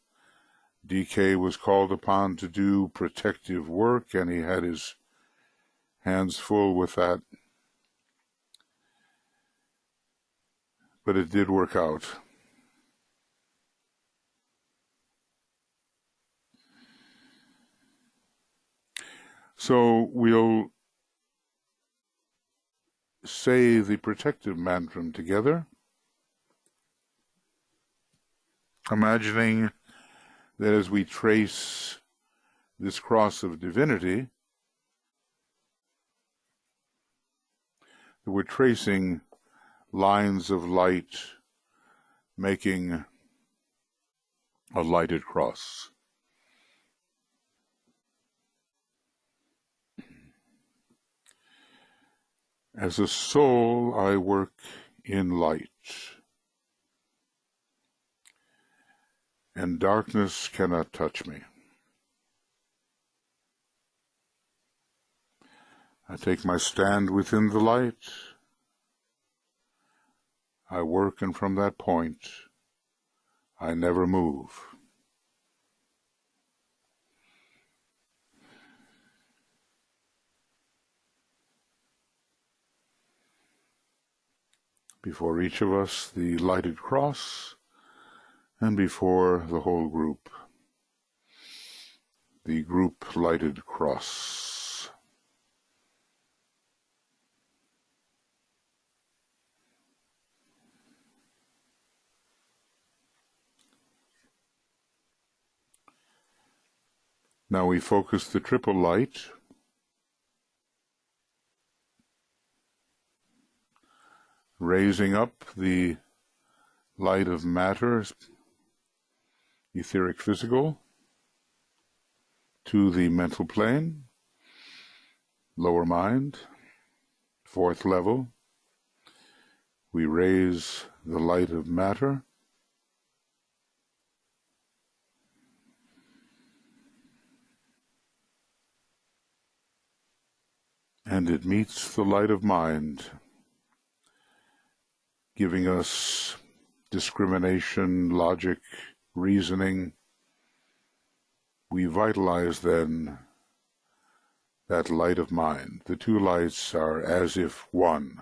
DK was called upon to do protective work, and he had his hands full with that. But it did work out. So we'll say the protective mantra together, imagining that as we trace this cross of divinity, that we're tracing lines of light, making a lighted cross. As a soul, I work in light, and darkness cannot touch me. I take my stand within the light. I work, and from that point, I never move. Before each of us, the lighted cross, and before the whole group, the group lighted cross. Now we focus the triple light raising up the light of matter, etheric physical, to the mental plane, lower mind, fourth level. We raise the light of matter, and it meets the light of mind, giving us discrimination, logic, reasoning. We vitalize then that light of mind. The two lights are as if one.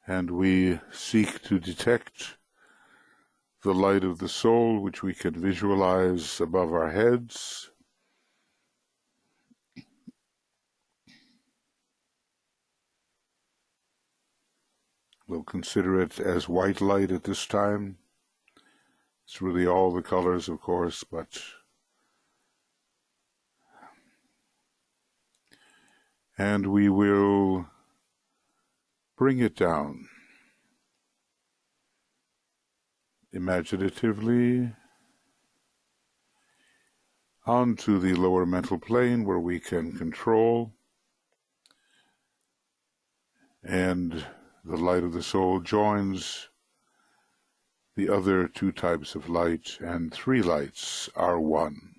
And we seek to detect the light of the soul, which we can visualize above our heads. We'll consider it as white light at this time. It's really all the colors, of course, but and we will bring it down imaginatively onto the lower mental plane where we can control, and the light of the soul joins the other two types of light, and three lights are one.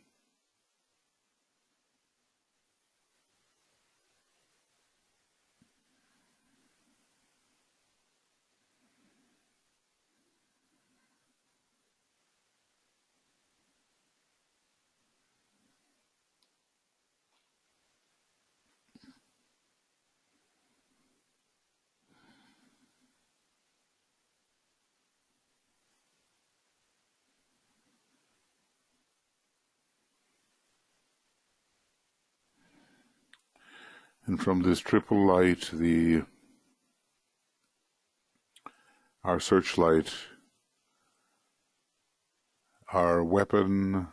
And from this triple light, our searchlight, our weapon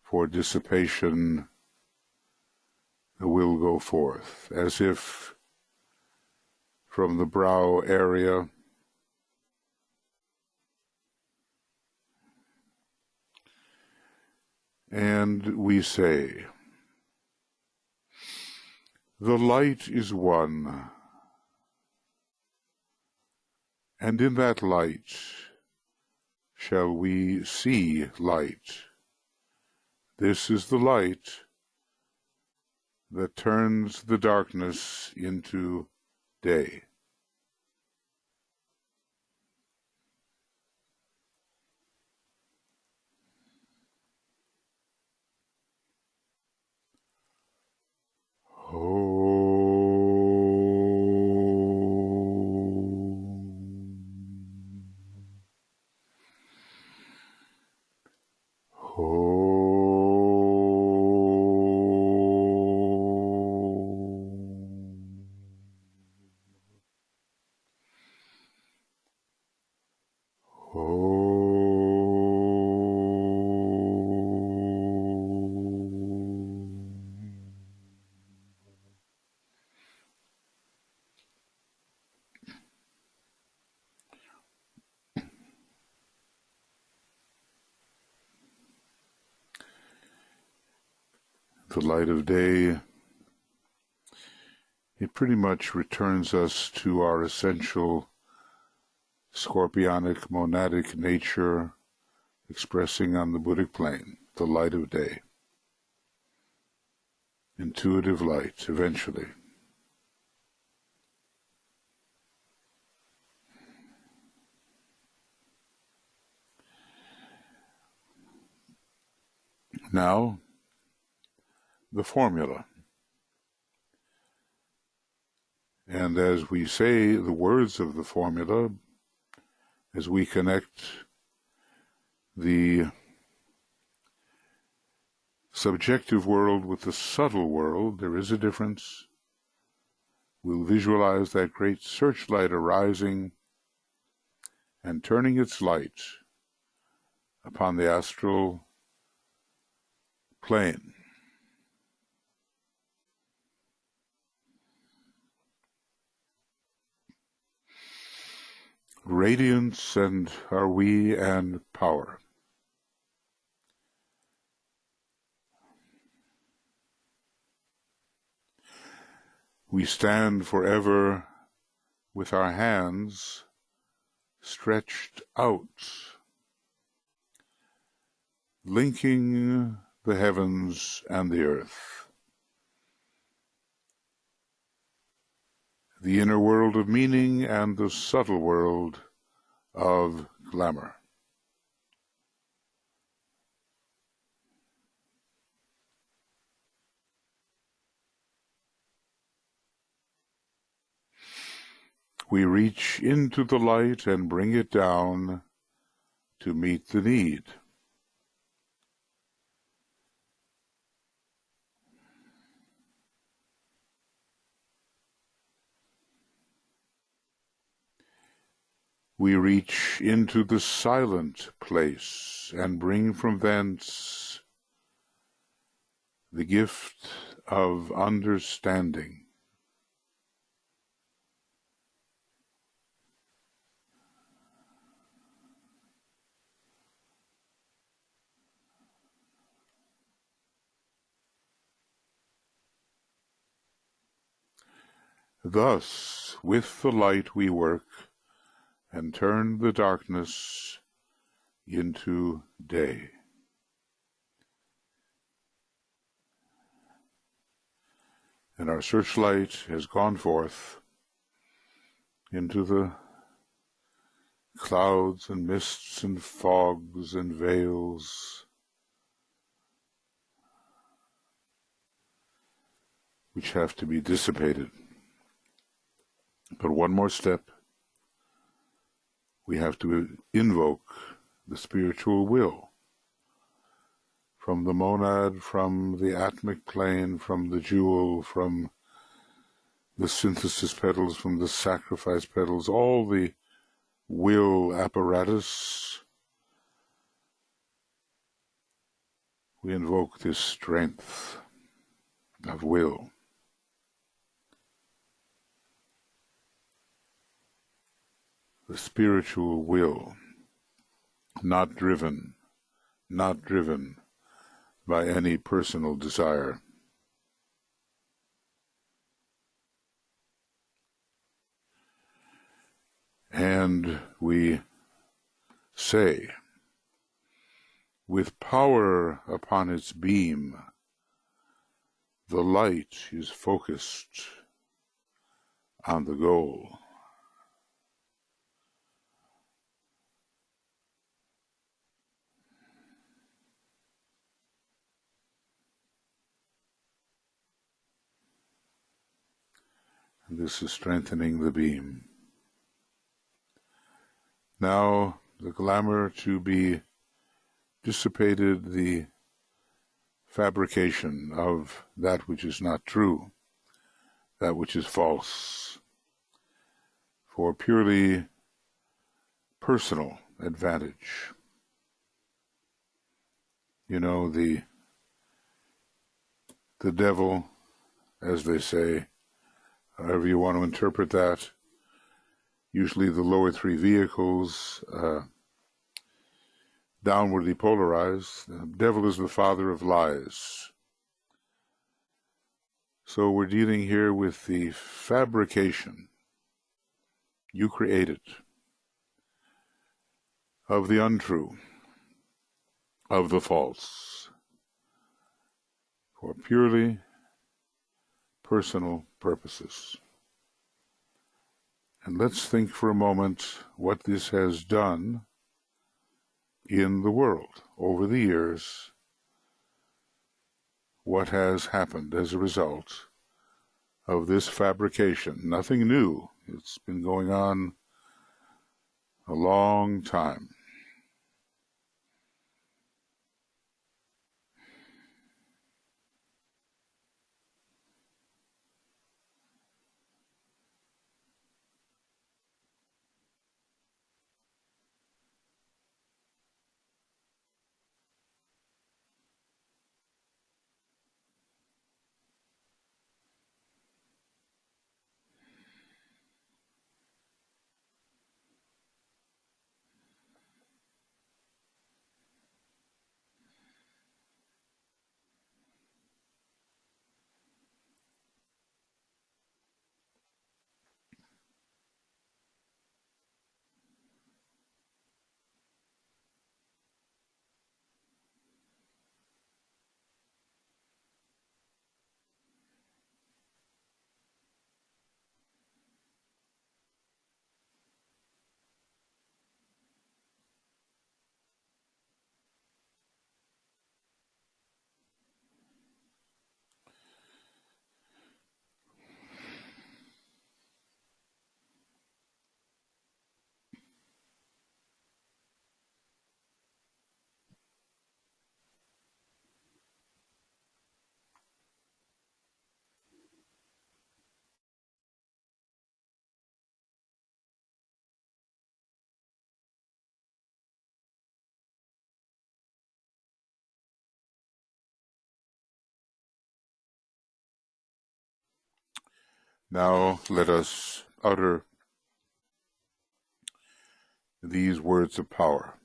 for dissipation, will go forth, as if from the brow area and we say, the light is one, and in that light shall we see light. This is the light that turns the darkness into day. The light of day, it pretty much returns us to our essential scorpionic, monadic nature expressing on the Buddhic plane, the light of day. Intuitive light, eventually. Now, the formula. And as we say the words of the formula, as we connect the subjective world with the subtle world, there is a difference. We'll visualize that great searchlight arising and turning its light upon the astral plane. Radiance and are we and power. We stand forever with our hands stretched out, linking the heavens and the earth. The inner world of meaning and the subtle world of glamour. We reach into the light and bring it down to meet the need. We reach into the silent place and bring from thence the gift of understanding. Thus, with the light we work and turn the darkness into day. And our searchlight has gone forth into the clouds and mists and fogs and veils which have to be dissipated. But one more step. We have to invoke the spiritual will from the monad, from the atomic plane, from the jewel, from the synthesis petals, from the sacrifice petals, all the will apparatus. We invoke this strength of will. The spiritual will, not driven by any personal desire. And we say, with power upon its beam, the light is focused on the goal. And this is strengthening the beam. Now the glamour to be dissipated, the fabrication of that which is not true, that which is false, for purely personal advantage. You know, the devil, as they say, however you want to interpret that, usually the lower three vehicles, downwardly polarized. The devil is the father of lies. So we're dealing here with the fabrication, you create it, of the untrue, of the false, for purely personal purposes. And let's think for a moment what this has done in the world over the years, what has happened as a result of this fabrication. Nothing new. It's been going on a long time. Now let us utter these words of power.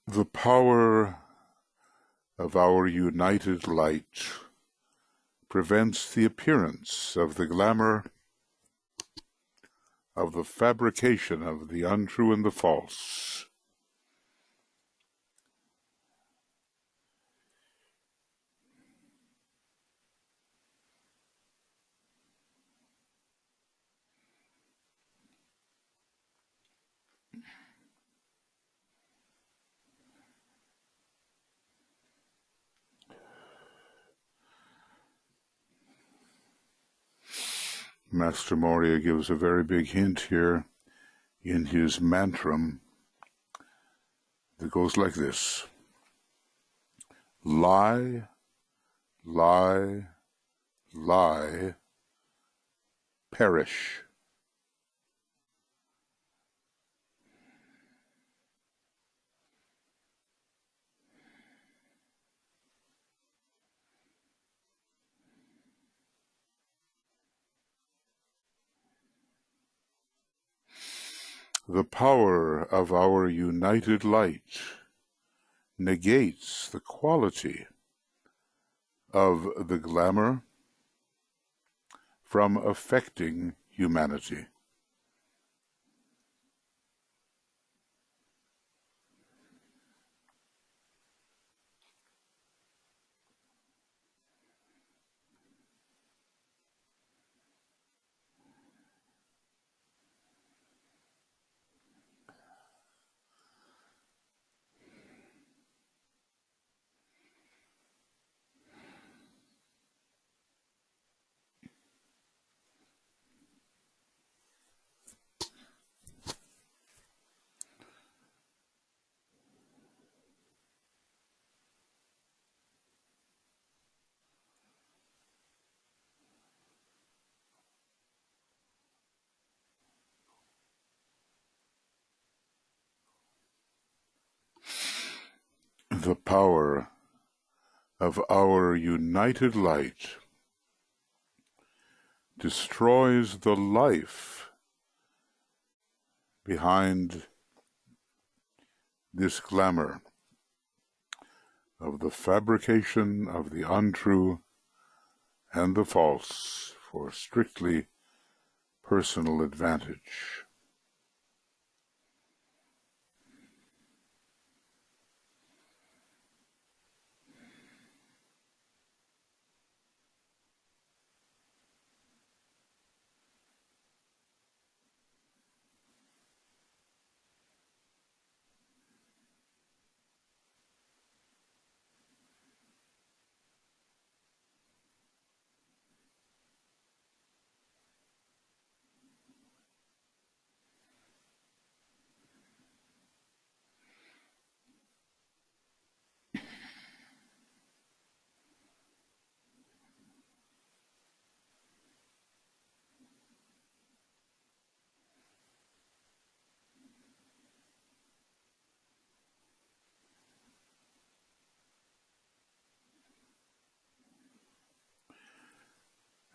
The power of our united light prevents the appearance of the glamour, of the fabrication of the untrue and the false. Master Moria gives a very big hint here in his mantram that goes like this: lie, lie, lie, perish. The power of our united light negates the quality of the glamour from affecting humanity. The power of our united light destroys the life behind this glamour of the fabrication of the untrue and the false for strictly personal advantage.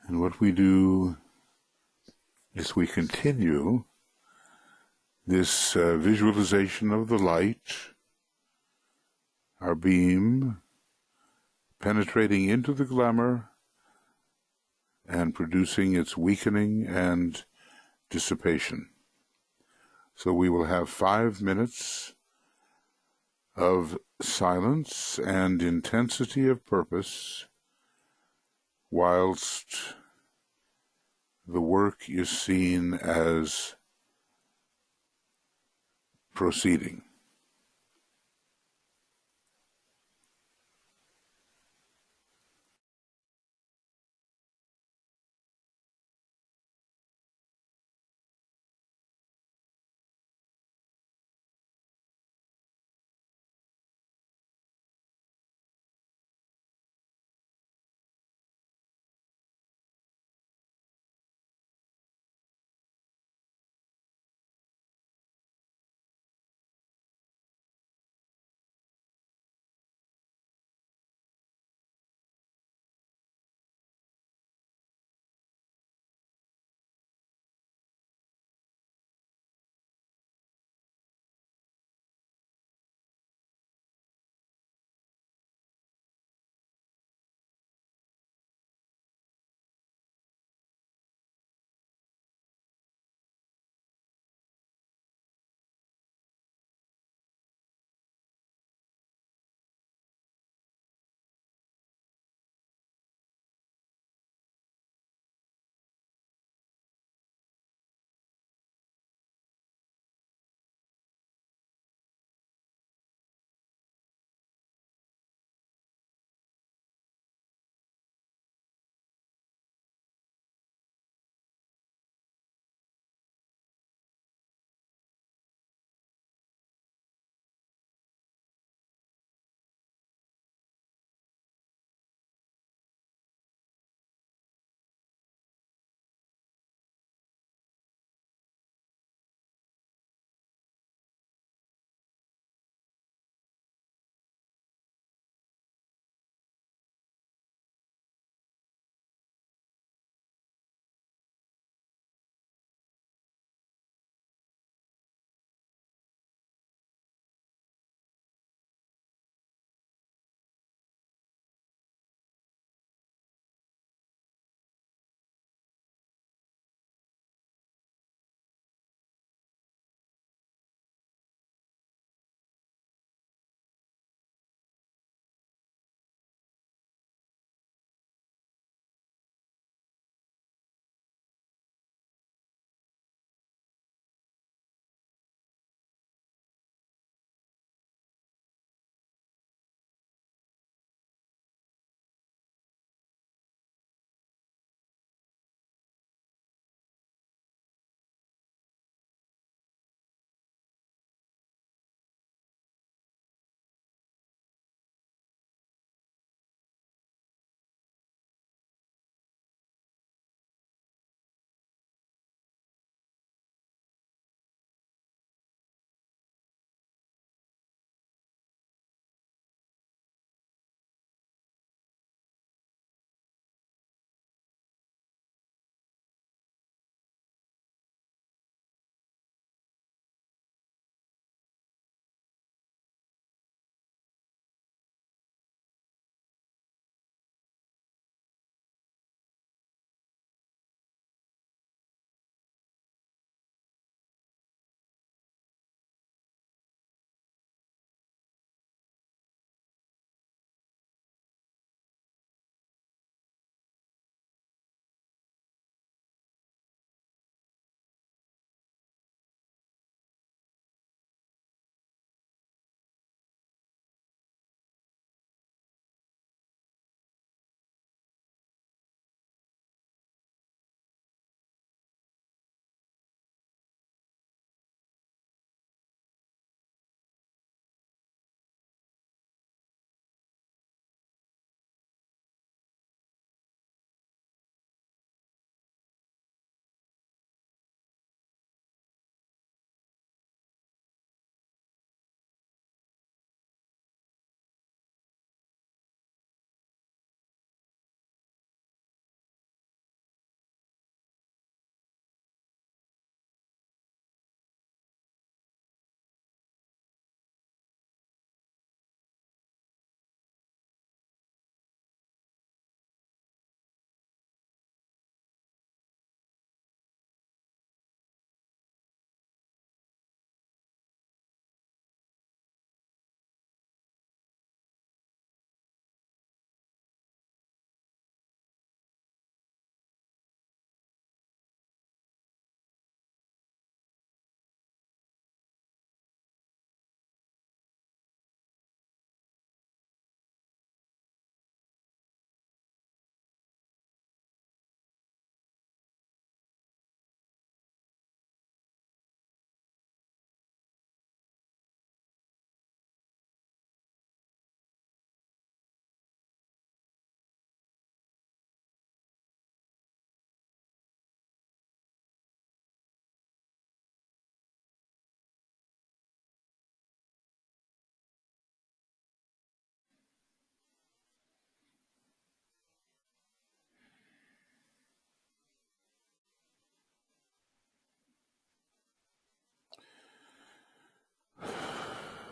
And what we do is we continue this visualization of the light, our beam, penetrating into the glamour and producing its weakening and dissipation. So we will have 5 minutes of silence and intensity of purpose whilst the work is seen as proceeding.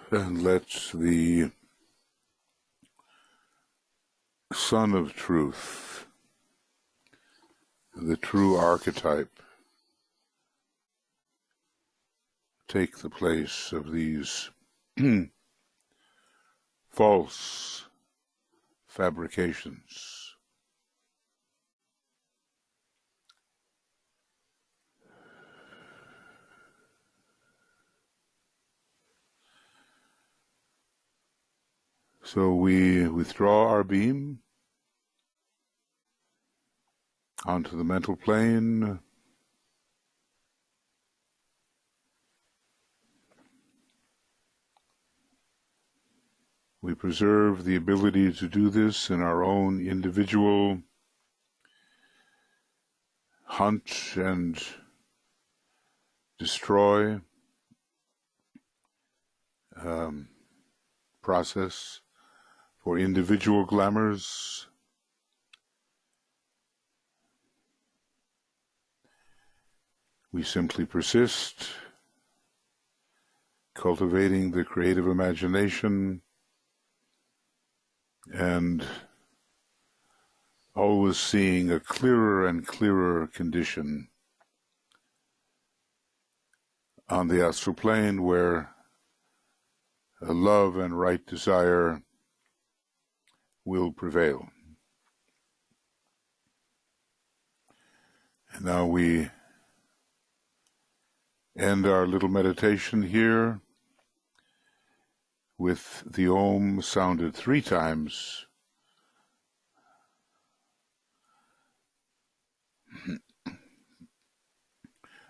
And let the Sun of Truth, the true archetype, take the place of these false fabrications. So we withdraw our beam onto the mental plane. We preserve the ability to do this in our own individual hunt and destroy process for individual glamours. We simply persist, cultivating the creative imagination and always seeing a clearer and clearer condition on the astral plane where a love and right desire will prevail. And now we end our little meditation here with the Om sounded 3 times.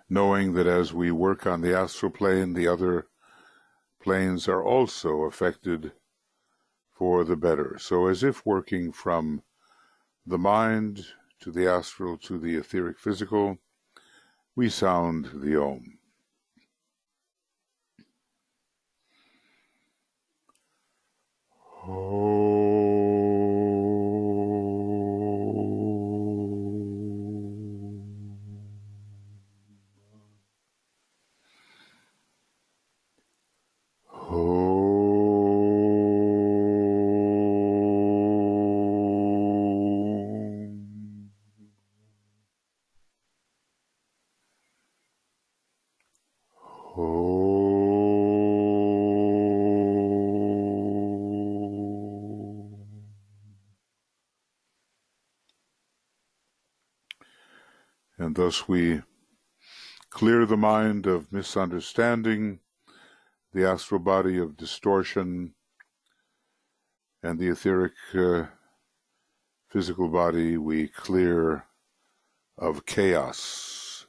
Knowing that as we work on the astral plane, the other planes are also affected for the better. So as if working from the mind to the astral to the etheric physical, we sound the Om. And thus we clear the mind of misunderstanding, the astral body of distortion, and the etheric physical body we clear of chaos.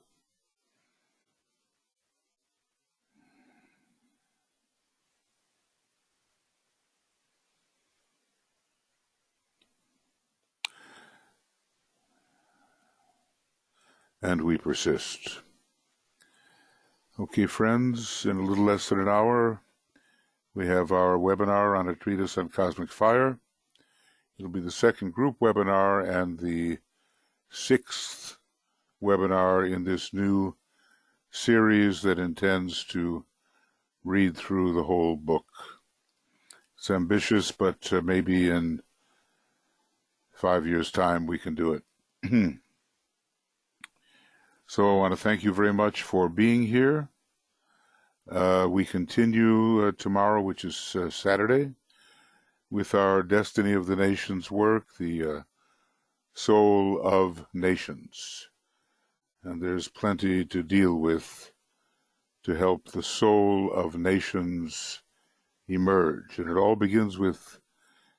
And we persist. Okay, friends, in a little less than an hour, we have our webinar on a treatise on cosmic fire. It'll be the second group webinar and the 6th webinar in this new series that intends to read through the whole book. It's ambitious, but maybe in 5 years' time we can do it. So I want to thank you very much for being here. We continue tomorrow, which is Saturday, with our Destiny of the Nations work, the Soul of Nations. And there's plenty to deal with to help the soul of nations emerge. And it all begins with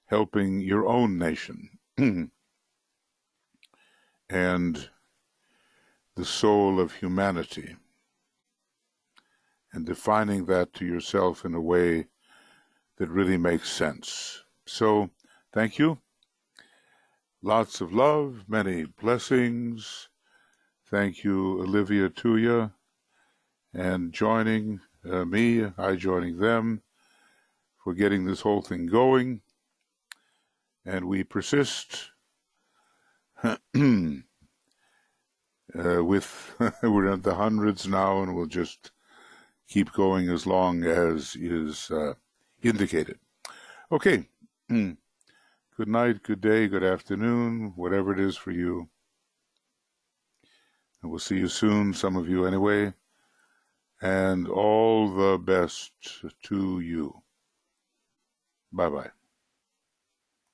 helping your own nation and the soul of humanity, and defining that to yourself in a way that really makes sense. So, thank you. Lots of love, many blessings. Thank you, Olivia Tuya, and joining me, I joining them, for getting this whole thing going. And we persist with, we're at the hundreds now, and we'll just keep going as long as is indicated. Okay. Good night, good day, good afternoon, whatever it is for you. And we'll see you soon, some of you anyway. And all the best to you. Bye-bye.